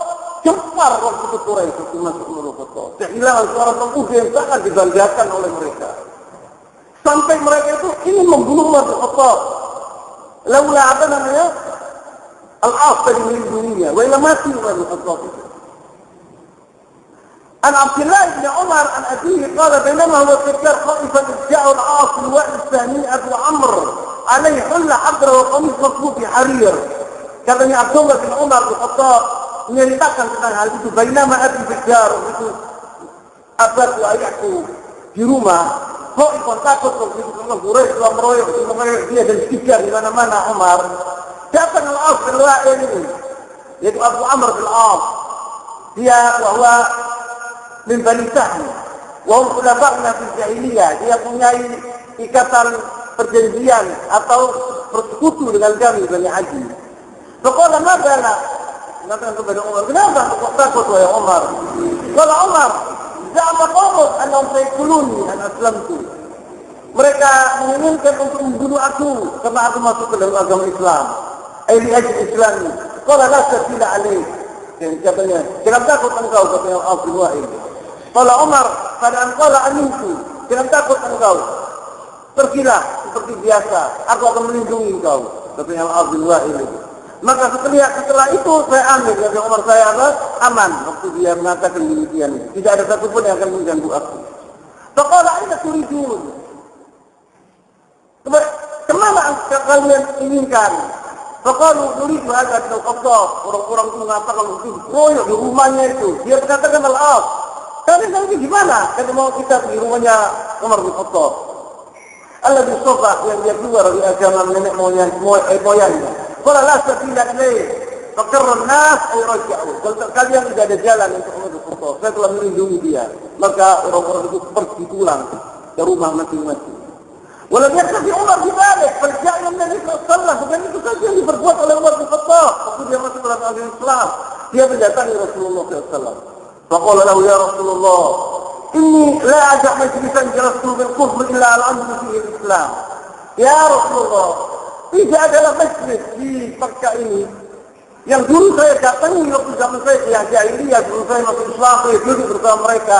Speaker 1: Gempar waktu itu Quraisy waktu masuk Umar bin Khattab. Kehilangan seorang pemuda yang sangat dibanggakan oleh mereka. Sampai mereka itu ingin membunuh Umar bin Khattab. Laula apa namanya? Al-As tadi melindunginya. Wailah mati Umar bin Khattab itu. An Abdullah bin Umar an abihi qala bainama huwa fikar khaifan ja'u Al-As bin Wa'il Sahmi Abu Amr alaihi hulla hadra wa qamis maqbub bi harir. Katanya Abdullah bin Umar bin Khattab menceritakan tentang hal itu. Bainama abi fikar itu abad wa ayahku di rumah. Kok ikon takut waktu itu karena Quraisy telah meroyok dia dan dikejar di mana-mana Umar. Datang Al-As bin Wa'il ini, yaitu Abu Amr bin Al-As. Dia bahwa min Bani Sahmi, wahum khulafa'na fil jahiliyah. Dia punya ikatan perjanjian atau bersekutu dengan kami Bani Haji. Faqala madana, mengatakan kepada Umar, kenapa kok takut wahai Umar? Qala Umar, za'ama qawmun annahum sayquluni an aslamtu. Mereka menginginkan untuk membunuh aku karena aku masuk ke dalam agama Islam. Aili ajli Islami. Qala la sabila alaik. Dan katanya, jangan takut engkau katanya Al-As bin Wa'il. Qala Umar, pada qala aminku. Jangan takut engkau. Pergilah seperti biasa. Aku akan melindungi engkau katanya Al-As bin Wa'il. Maka setelah itu saya ambil kata Umar, saya apa? Aman. Waktu dia mengatakan demikian, tidak ada satupun yang akan mengganggu aku. Faqala aina turidun? Kemana kalian inginkan? Faqalu nuridu hadha bin Khattab. Orang-orang itu mengatakan itu royok di rumahnya itu. Dia berkatakan Al-As, kalian nanti gimana? Kata mau kita di rumahnya Umar bin Khattab. Allah disofa yang dia keluar dari agama nenek moyangnya. Qala la sabila ilaih. Fakarra an-nas ay raja'u. Kalau kalian tidak ada jalan untuk Umar bin Khattab, saya telah melindungi dia. Maka orang-orang itu pergi pulang ke rumah masing-masing. Walau yakfi Umar dibalik, perjalanan Nabi sallallahu bukan itu saja yang diperbuat oleh Umar bin Khattab. Waktu dia masuk dalam agama Islam, dia mendatangi Rasulullah sallallahu. Faqala lahu ya Rasulullah, inni la ajak majlisan jalastu bil kufr illa al-amru fihi al-Islam. Ya Rasulullah, tidak adalah majlis di Makkah ini yang dulu saya datangi waktu zaman saya di jahiliyah, dulu saya masuk Islam, saya duduk bersama mereka.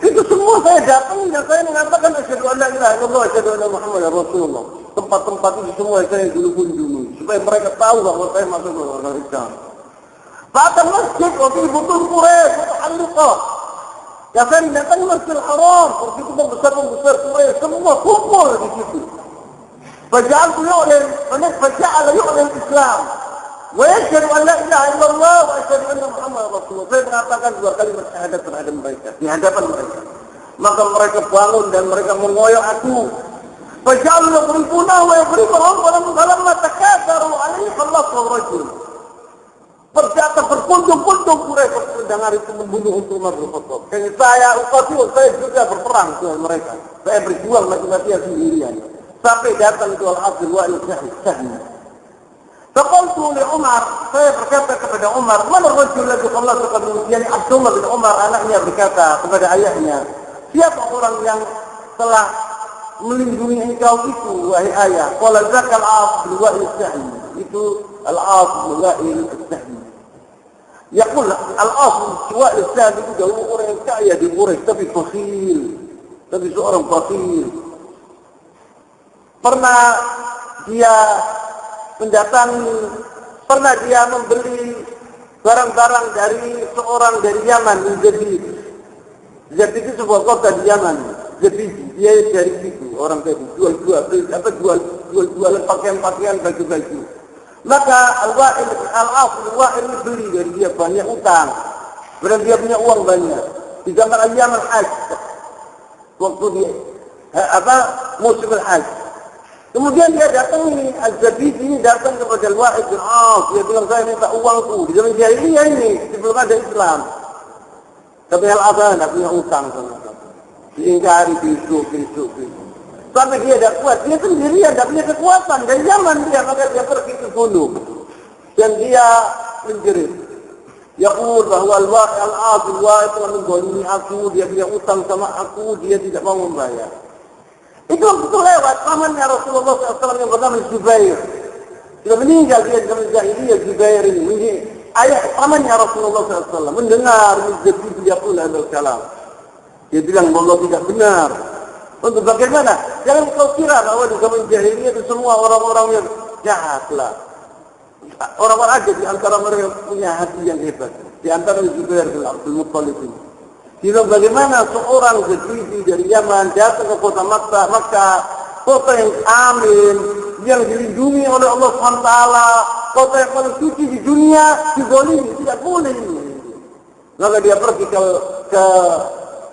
Speaker 1: Itu semua saya datangi dan saya mengatakan asyhadu an la ilaha illallah wa asyhadu anna Muhammadar Rasulullah. Tempat-tempat itu semua saya dulu kunjungi supaya mereka tahu bahwa saya masuk ke orang Islam. Pada masjid waktu butuh Quraisy, butuh Halqah. Ya saya datangi Masjidil Haram, waktu itu pembesar Quraisy semua kumpul di situ. Faja'ala yu'lin Islam. Wa yashhadu an la ilaha illallah wa asyhadu anna Muhammadar Rasulullah. Saya mengatakan dua kali bersyahadat terhadap mereka, di hadapan mereka. Maka mereka bangun dan mereka mengoyak aku. Faja'alu yadribuna wa yadribuhum falamma takatharu alaihi khalaqahu rajul. Berkata berpuntung-puntung Quraisy mendengar itu membunuh untuk Umar bin Khattab. Karena saya juga berperang dengan mereka. Saya berjuang mati-matian sendirian. Sampai datang itu Al-As bin Wa'il Sahmi. Faqultu li Umar, saya berkata kepada Umar, mana rajul ladzi khallasa qabli Abdullah bin Umar, anaknya berkata kepada ayahnya, siapa orang yang telah melindungi engkau itu wahai ayah? Qala zakal Al-As bin Wa'il Sahmi. Itu Al-As bin Wa'il Sahmi. Yaqul Al-As bin Wa'il Sahmi itu dahulu orang yang kaya di Quraisy tapi fakhir. Tapi seorang fakhir. Pernah dia membeli barang-barang dari seorang dari Yaman, Jadid. Jadid itu sebuah kota di Yaman. Jadid dia dari situ orang tadi jual pakaian-pakaian, baju-baju. Maka Al-Wa'il beli dari dia banyak utang. Berarti dia punya uang banyak. Di zaman ayam al-Hajj, waktu dia musim al-Hajj. Kemudian dia datang ini, Al-Zabidi ini datang kepada Al-Wa'il bin Auf. Dia bilang, saya minta uangku. Di zaman jahiliyah ini, sebelum ada Islam. Tapi Al-Azhar tidak punya utang sama kamu. Diingkari besok. Sampai dia tidak kuat. Dia sendirian, tidak punya kekuatan. Dari zaman dia, maka dia pergi ke gunung. Dan dia menjerit. Yaqul bahwa Al-Wa'il telah menggolimi aku. Dia punya utang sama aku. Dia tidak mau membayar. Itu waktu lewat. Pamannya Rasulullah SAW yang bernama Zubair. Sudah meninggal dia di zaman jahiliyah Zubair ini. Ayah pamannya Rasulullah SAW mendengar Zabidi yaqul hadzal kalam. Dia bilang bahwa tidak benar. Untuk bagaimana? Jangan kau kira bahwa di zaman jahiliyah itu semua orang-orang yang jahatlah. Orang-orang aja di antara mereka punya hati yang hebat. Di antara Zubair bin Abdul Muttalib ini. Dia bilang bagaimana seorang Zabidi dari Yaman datang ke kota Makkah, kota yang amin, yang dilindungi oleh Allah SWT, kota yang paling suci di dunia, digolimi, tidak boleh ini. Maka dia pergi ke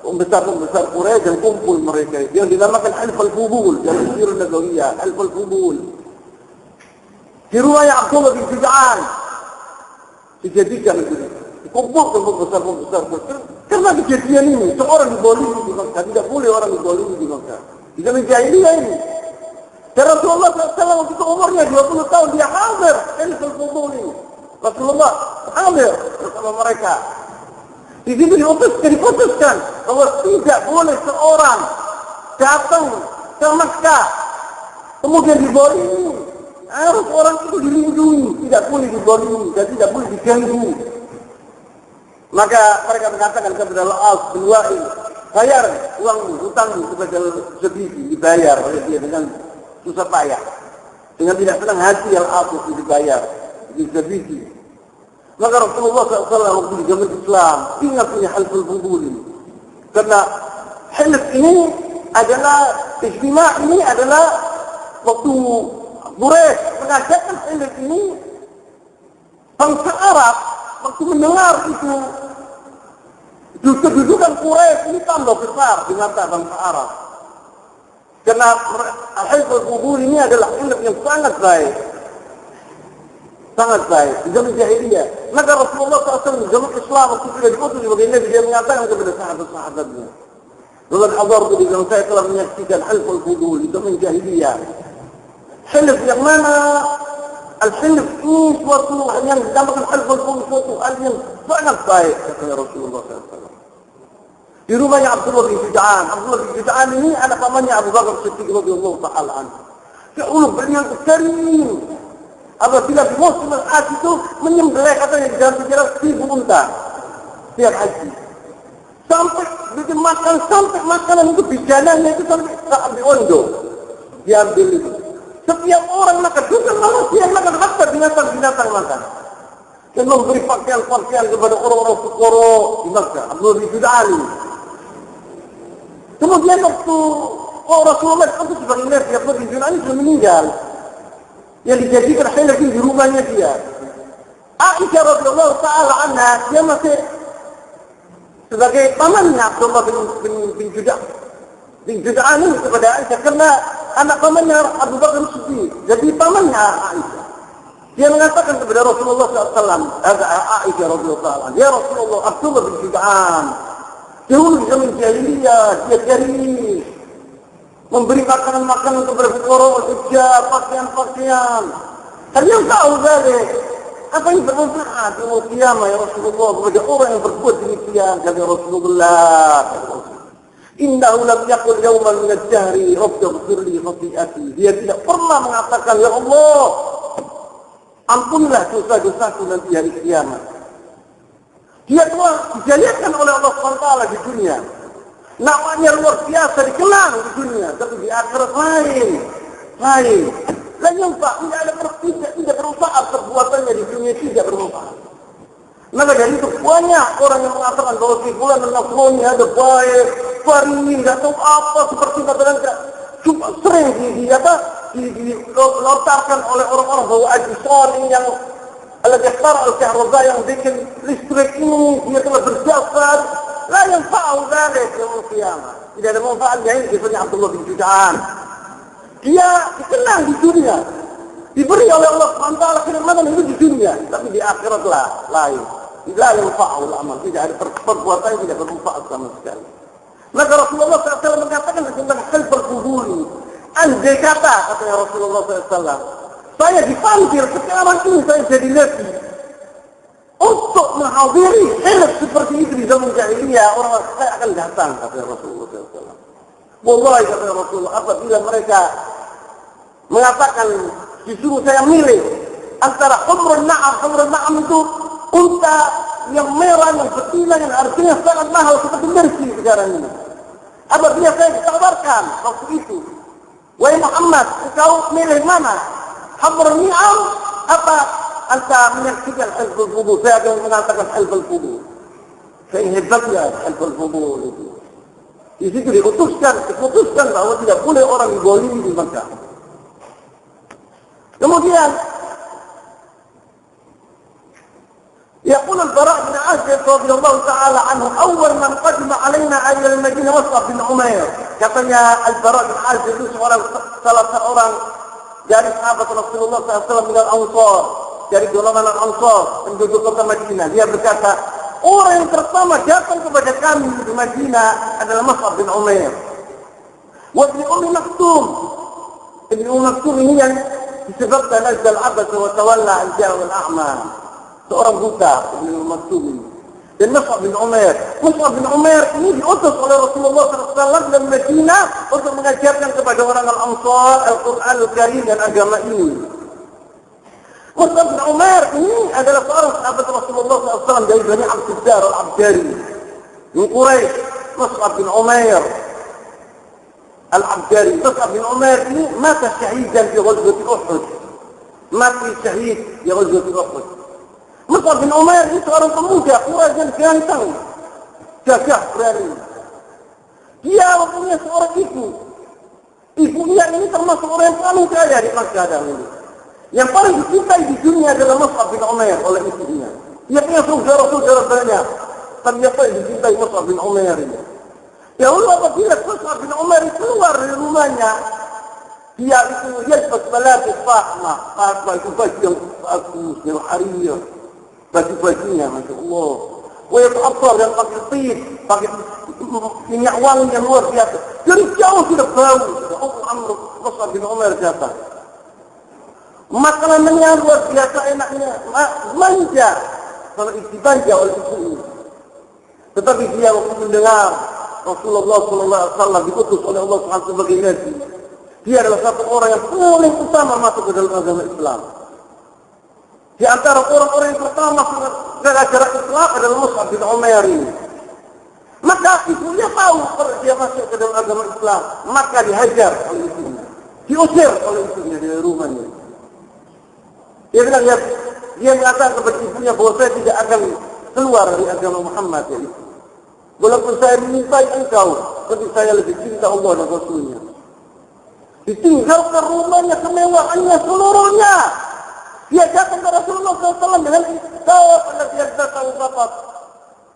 Speaker 1: pembesar Quraisy dan kumpul mereka. Dia dinamakan Half al-Fudul, dalam sirah Nabawiyah, Half al-Fudul. Di rumahnya Abdullah bin Jud'an dijadikan itu. Dikumpulkan pembesar. Karena kejadian ini, seorang digolimi di Makkah, tidak boleh orang digolimi di Makkah. Di zaman jahiliyah ini. Dan Rasulullah SAW waktu itu umurnya 20 tahun, dia hadir Half al-Fudul ini. Rasulullah hadir bersama mereka. Di situ diputuskan bahwa tidak boleh seorang datang ke Makkah kemudian digolimi. Harus orang itu dilindungi, tidak boleh digolimi dan tidak boleh diganggu. Maka mereka mengatakan kepada Al-As bin Wa'il, bayar uang hutangmu kepada Zabidi, dibayar oleh dia dengan susah payah, dengan tidak senang hati Al-As itu dibayar di Zabidi. Maka Rasulullah SAW waktu di zaman Islam ingat punya Half al-Fudul ini. Karena half ini adalah, ijtima' ini adalah waktu Quraisy mengajarkan half ini, bangsa Arab waktu mendengar itu kedudukan Quraisy ini tambah besar di mata bangsa Arab. Karena Half al-Fudul ini adalah half yang sangat baik. Sangat baik, di zaman jahiliyah. Maka Rasulullah SAW di zaman Islam waktu sudah diutus sebagai Nabi, dia mengatakan kepada sahabat-sahabatnya, dalam hadar itu di zaman saya telah menyaksikan Half al-Fudul di zaman jahiliyah. Half yang mana? Al-Half ini suatu yang dinamakan Half al-Fudul, suatu hal yang sangat baik, kata Rasulullah SAW. Di rumahnya Abdullah bin Jud'an. Abdullah bin Jud'an ini anak pamannya Abu Bakar Siddiq radhiyallahu ta'ala anhu. Seulur beliau kering. Apabila di musim al-Hajj itu menyembelih katanya di dalam pikiran 1000 unta tiap haji. Sampai bikin makan, sampai makanan itu bijananya itu sampai tak diondo. Diambil itu. Setiap orang makan, bukan manusia yang makan, hatta binatang-binatang makan. Dan memberi pakaian-pakaian kepada orang-orang fukara di Makkah. Abdullah bin Jud'an. Kemudian waktu Rasulullah itu sebagai Nabi, Abdullah bin Jud'an sudah meninggal. Yang dijadikan half di rumahnya dia. Aisyah radhiyallahu ta'ala anha, dia masih sebagai pamannya Abdullah bin Jud'an ini kepada Aisyah, karena anak pamannya Abu Bakar Siddiq, jadi pamannya Aisyah. Dia mengatakan kepada Rasulullah SAW, Aisyah radhiyallahu ta'ala, ya Rasulullah, Abdullah bin Jud'an dahulu di zaman jahiliyah, dia cari memberi makanan-makanan kepada fuqara, hijab, pakaian-pakaian. Kalian tahu dari apa yang bermanfaat di yaumul qiyamah ya Rasulullah kepada orang yang berbuat demikian, kata Rasulullah. Innahu lam yaqul yawman min ad-dahri rabbighfir li khati'ati. Dia tidak pernah mengatakan ya Allah, ampunilah dosa-dosaku nanti hari kiamat. Dia telah dijadikan oleh Allah SWT di dunia. Namanya luar biasa dikenal di dunia, tapi di akhirat lain. Dan yang tidak bermanfaat perbuatannya di dunia, tidak bermanfaat. Maka dari itu banyak orang yang mengatakan bahwa si fulan dan Nasrani ada baik, Farini, tidak tahu apa, seperti kata cuma sering dilontarkan oleh orang-orang bahwa Edison ini yang al-Iqtar al-Kahraba yang bikin listrik ini dia telah berjasa. La yanfa'u dzalik yaumil qiyamah. Tidak ada manfaatnya ini seperti Abdullah bin Jud'an. Dia dikenang di dunia, diberi oleh Allah SWT kenikmatan itu di dunia, tapi di akhirat lain. La yanfa'u al-amal, tidak ada perbuatan yang tidak bermanfaat sama sekali. Maka Rasulullah SAW mengatakan tentang halful fuduli. Andai kata Rasulullah SAW, saya dipanggil sekarang ini saya jadi nabi untuk menghadiri hilaf seperti itu di zaman jahiliyah, orang saya akan datang, kata Rasulullah SAW. Wallahi, kata Rasulullah, apabila mereka mengatakan disuruh saya milih antara humrun na'am itu unta yang merah, yang betina, yang harganya sangat mahal seperti mercy sekarang ini. Apabila saya ditawarkan waktu itu, wahai Muhammad, engkau milih mana? Humrun na'am apa anta menyaksikan halful fudul? Saya akan mengatakan halful fudul. Saya hebatnya halful fudul itu. Di situ diputuskan bahwa tidak boleh orang digolimi di Makkah. Kemudian يقول البراء بن عازب رضي الله تعالى عنه أول من قدم علينا إلى المدينة مصعب بن عمير. Katanya Al-Bara' bin Azib itu salah seorang dari sahabat Rasulullah SAW dengan Ansar, dari golongan Ansar penduduk kota Madinah. Dia berkata, orang yang pertama datang kepada kami di Madinah adalah Mus'ab bin Umair. Wa Ibn Ummi Maktum. Ibn Ummi Maktum ini yang disebabkan nazal abasa wa tawalla an ja'a wal a'ma. Seorang buta, Ibn Ummi Maktum ini. Dan Mus'ab bin Umair. Mus'ab bin Umair ini diutus oleh Rasulullah SAW dan Madinah untuk mengajarkan kepada orang Al-Ansar Al-Quran Al-Karim dan agama ini. Mus'ab bin Umair ini adalah seorang sahabat Rasulullah SAW dari Bani Abdiddar Al-Abjari. Min Quraisy, Mus'ab bin Umair Al-Abjari. Mus'ab bin Umair ini mati syahidan di ghazwat Uhud. Mati syahid di ghazwat Uhud. Mus'ab bin Umair ini seorang pemuda Quraisy yang ganteng, gagah berani. Dia mempunyai seorang ibu. Ibunya ini termasuk orang yang paling kaya di Makkah ini. Yang paling dicintai di dunia adalah Mus'ab bin Umair oleh ibunya. Dia punya saudara-saudara banyak, tapi yang paling dicintai Mus'ab bin Umair ini. Dahulu apabila Mus'ab bin Umair keluar dari rumahnya, dia itu yalbas malabis fahmah, itu baju yang bagus, yang harir. Baju-bajunya, Masya Allah. Wajah abdar yang pakai tip, pakai minyak wangi yang luar biasa. Dari jauh sudah bau. Mus'ab bin Umair datang. Makanannya luar biasa enaknya, manja. Kalau dibanja oleh ibunya. Tetapi dia waktu mendengar Rasulullah SAW diutus oleh Allah SWT sebagai nabi, dia adalah satu orang yang paling utama masuk ke dalam agama Islam. Di antara orang-orang yang pertama masuk ke ajaran Islam adalah Mus'ab bin Umair ini. Maka ibunya tahu kalau dia masuk ke dalam agama Islam, maka dihajar oleh ibunya, diusir oleh ibunya dari rumahnya. Dia bilang, dia mengatakan kepada ibunya bahwa saya tidak akan keluar dari agama Muhammad ya itu. Walaupun saya menyintai engkau, tapi saya lebih cinta Allah dan Rasulnya. Ditinggalkan rumahnya, kemewahannya seluruhnya. Dia datang ke Rasulullah SAW dengan jawab pada dia datang dapat.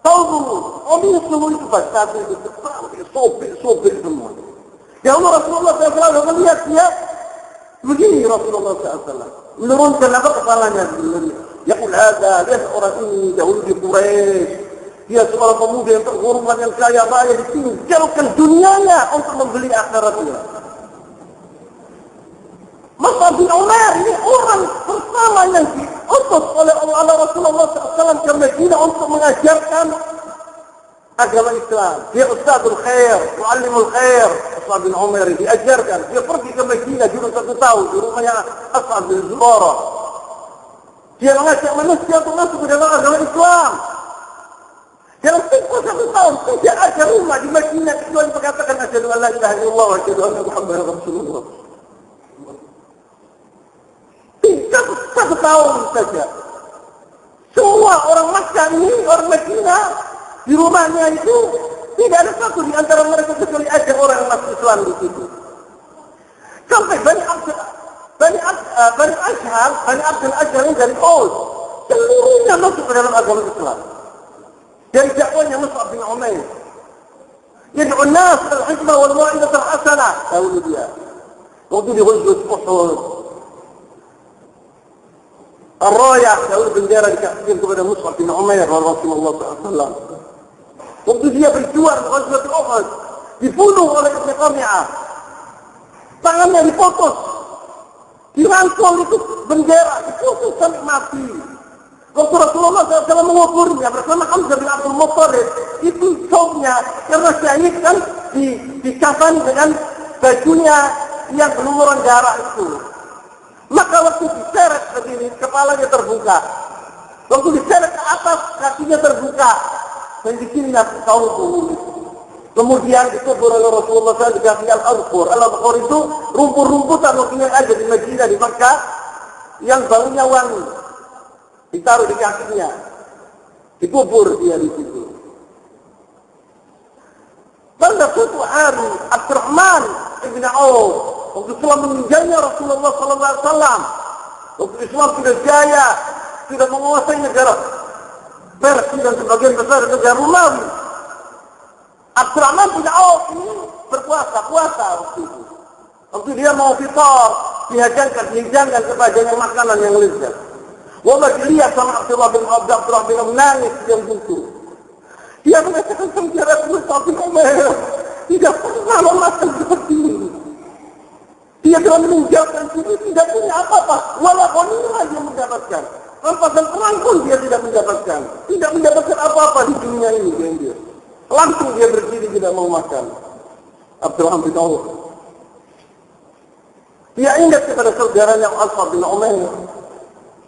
Speaker 1: Tahu dulu, ini semua itu satu itu sobek semua. Ya Allah, Rasulullah SAW melihat dia begini. Rasulullah SAW menurunkan apa kepalanya. Yaqul hadza, dia seorang ini dahulu di Quraisy. Dia seorang pemuda yang terhormat, yang kaya raya, ditinggalkan dunianya untuk membeli akhiratnya. Mus'ab bin Umair ini orang pertama yang diutus oleh Allah Rasulullah SAW ke Madinah untuk mengajarkan agama Islam. Dia Ustadzul Khair, Muallimul Khair. Mus'ab bin Umair diajarkan. Dia pergi ke Madinah dulu 1 tahun di rumahnya As'ad bin Zurarah. Dia mengajak manusia untuk masuk ke dalam agama Islam. Dalam tempoh 1 tahun tidak ada rumah di Madinah kecuali mengatakan asyhadu an la ilaha illallah wa asyhadu anna Muhammadar Rasulullah. 1 tahun saja. Semua orang Makkah ini, orang Madinah, di rumahnya itu tidak ada satu di antara mereka kecuali ada orang yang masuk Islam di situ. Sampai Bani Abdul Ashhar dari Aus, seluruhnya masuk ke dalam agama Islam. Dari dakwahnya Mus'ab bin Umair. Yad'u an-nas bil hikmah wal mau'izah al hasanah. Tahu dia. Waktu di Ghazwat Uhud. Ar-Rayah, tahu bendera dikasihkan kepada Mus'ab bin Umair Rasulullah SAW. Waktu dia berjuang di Ghazwat Uhud, dibunuh oleh Ibn Qami'ah. Tangannya dipotong. Dirangkul itu bendera, diputus sampai mati. Waktu Rasulullah SAW menguburnya bersama Hamzah bin Abdul Muttalib, itu shownya karena syahid kan dikafan dengan bajunya yang berlumuran darah itu. Maka waktu diseret begini, kepalanya terbuka. Waktu diseret ke atas, kakinya terbuka. Dan di sini kau tulis. Kemudian dikubur oleh Rasulullah SAW di kaki Al-Adhur. Al-Adhur itu rumput-rumputan waktunya ada di Madinah, di Makkah, yang baunya wangi. Ditaruh di kakinya. Dikubur dia di situ. Pada suatu hari, Abdurrahman ibn Auf, waktu setelah meninggalnya Rasulullah SAW, waktu Islam sudah jaya, sudah menguasai negara Persia dan sebagian besar negara Romawi, Abdurrahman bin Auf ini berpuasa waktu itu. Waktu dia mau fitar, dihidangkan kepadanya makanan yang lezat. Wallah dilihat sama Abdullah bin nangis yang itu. Dia mengatakan sama Rasulullah bin Umair, tidak pernah memakan seperti ini. Dia telah meninggalkan diri, tidak punya apa-apa. Walau ghanimah dia mendapatkan. Rampasan perang pun dia tidak mendapatkan. Tidak mendapatkan apa-apa di dunia ini. Dia. Langsung dia berdiri tidak mau makan. Abdurrahman bin Auf. Dia ingat kepada saudaranya Mus'ab bin Umair.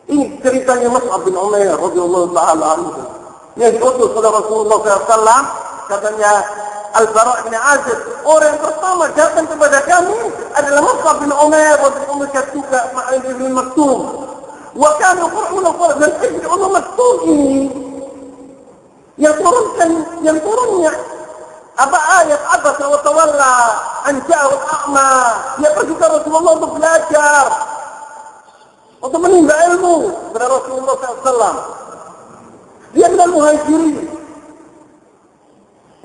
Speaker 1: Ini ceritanya Mus'ab bin Umair radhiyallahu ta'ala anhu. Yang diutus oleh Rasulullah SAW, katanya Al-Bara' bin Azib, orang yang pertama datang kepada kami adalah Mus'ab bin Umair wa bin Katuka Ma'id bin Maktum. Wa kanu qur'una qur'an dan Ibn Maktum ini yang turunnya apa ayat abasa wa tawalla an ja'al a'ma. Dia pergi ke Rasulullah untuk belajar, untuk menimba ilmu kepada Rasulullah SAW. Dia adalah muhajirin.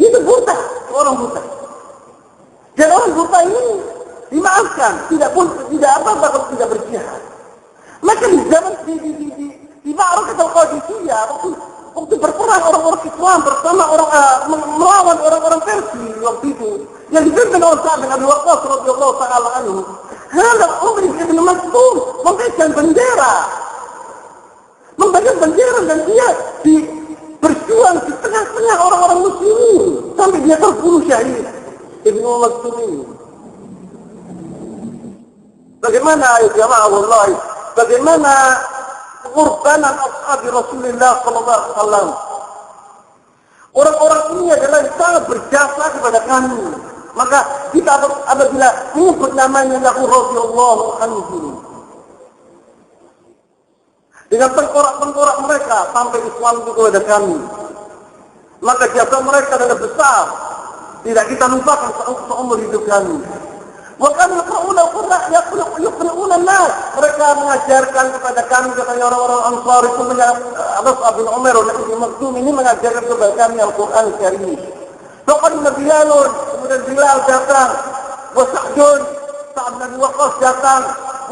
Speaker 1: Itu buta, orang buta. Dan orang buta ini dimaafkan, tidak apa-apa kalau tidak berjihad. Maka di zaman di Ma'rakah Al-Qadisiyah, waktu berperang orang-orang Islam bersama melawan orang-orang Persia waktu itu, yang dipimpin oleh Sa'ad bin Abi Waqqas radhiyallahu ta'ala anhu. Hada Umar bin Maktum memberikan bendera dan dia berjuang di tengah-tengah orang-orang muslimin sampai dia terbunuh syahid. Ibnu Maktum ini. Bagaimana ya jamaah wallahi, bagaimana pengorbanan ashab Rasulullah sallallahu alaihi wasallam. Orang-orang ini adalah yang sangat berjasa kepada kami. Maka kita apabila menyebut namanya lahu radhiyallahu anhu, dengan tengkorak-tengkorak mereka sampai Islam itu kepada kami, maka jasa mereka adalah besar, tidak kita lupakan seumur hidup kami. Bahkan yuqra'una nas, mereka mengajarkan kepada kami, katanya orang-orang Ansar itu, Mus'ab bin Umair dan Ibnu Maktum ini mengajarkan kepada kami Al-Quran Karim. Faqad Bilalun, kemudian Bilal datang, wa Sa'dun, Sa'ad bin Abi Waqqas datang,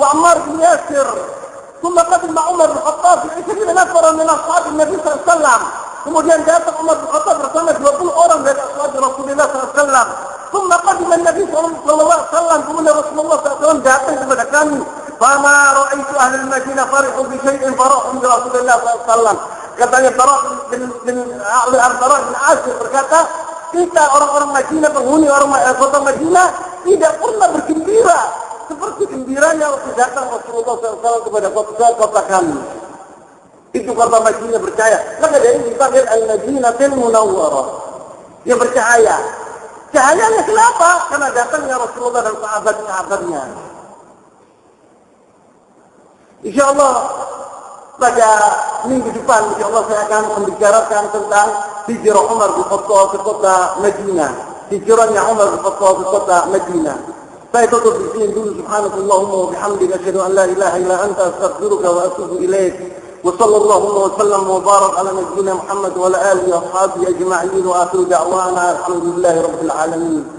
Speaker 1: wa Ammar bin Yasir. ثم قدم عمر بن الخطاب ب20 نفرا من اصحاب النبي صلى الله عليه وسلم. Kemudian datang Umar bin Khattab bersama 20 orang dari ashab Rasulullah SAW. ثم قدم النبي صلى الله عليه وسلم. Kemudian Rasulullah SAW datang kepada kami. فما رأيت أهل المدينة فرحوا بشيء فرحوا برسول الله SAW. Katanya Bara' bin Azib berkata, kita orang-orang Madinah, penghuni orang kota Madinah tidak pernah bergembira seperti gembiranya waktu datang Rasulullah SAW kepada kota kami. Itu kota Madinah bercahaya. Maka dari ini dipanggil Al-Madinatul Munawwarah, yang bercahaya. Cahayanya kenapa? Karena datangnya Rasulullah dan sahabat-sahabatnya. InsyaAllah pada minggu depan, InsyaAllah saya akan membicarakan tentang hijrah Umar bin Khattab ke kota Madinah. Hijrahnya Umar bin Khattab ke kota Madinah. Saya tutup di sini dulu. Subhanakallahumma wa bihamdika asyhadu an la ilaha illa anta astaghfiruka wa atubu ilaik. Wa sallallahu wa sallam wa barak ala nabiyyina Muhammad wa ala alihi wa ashabihi ajma'in wa akhiru da'wana alhamdulillahi rabbil alamin.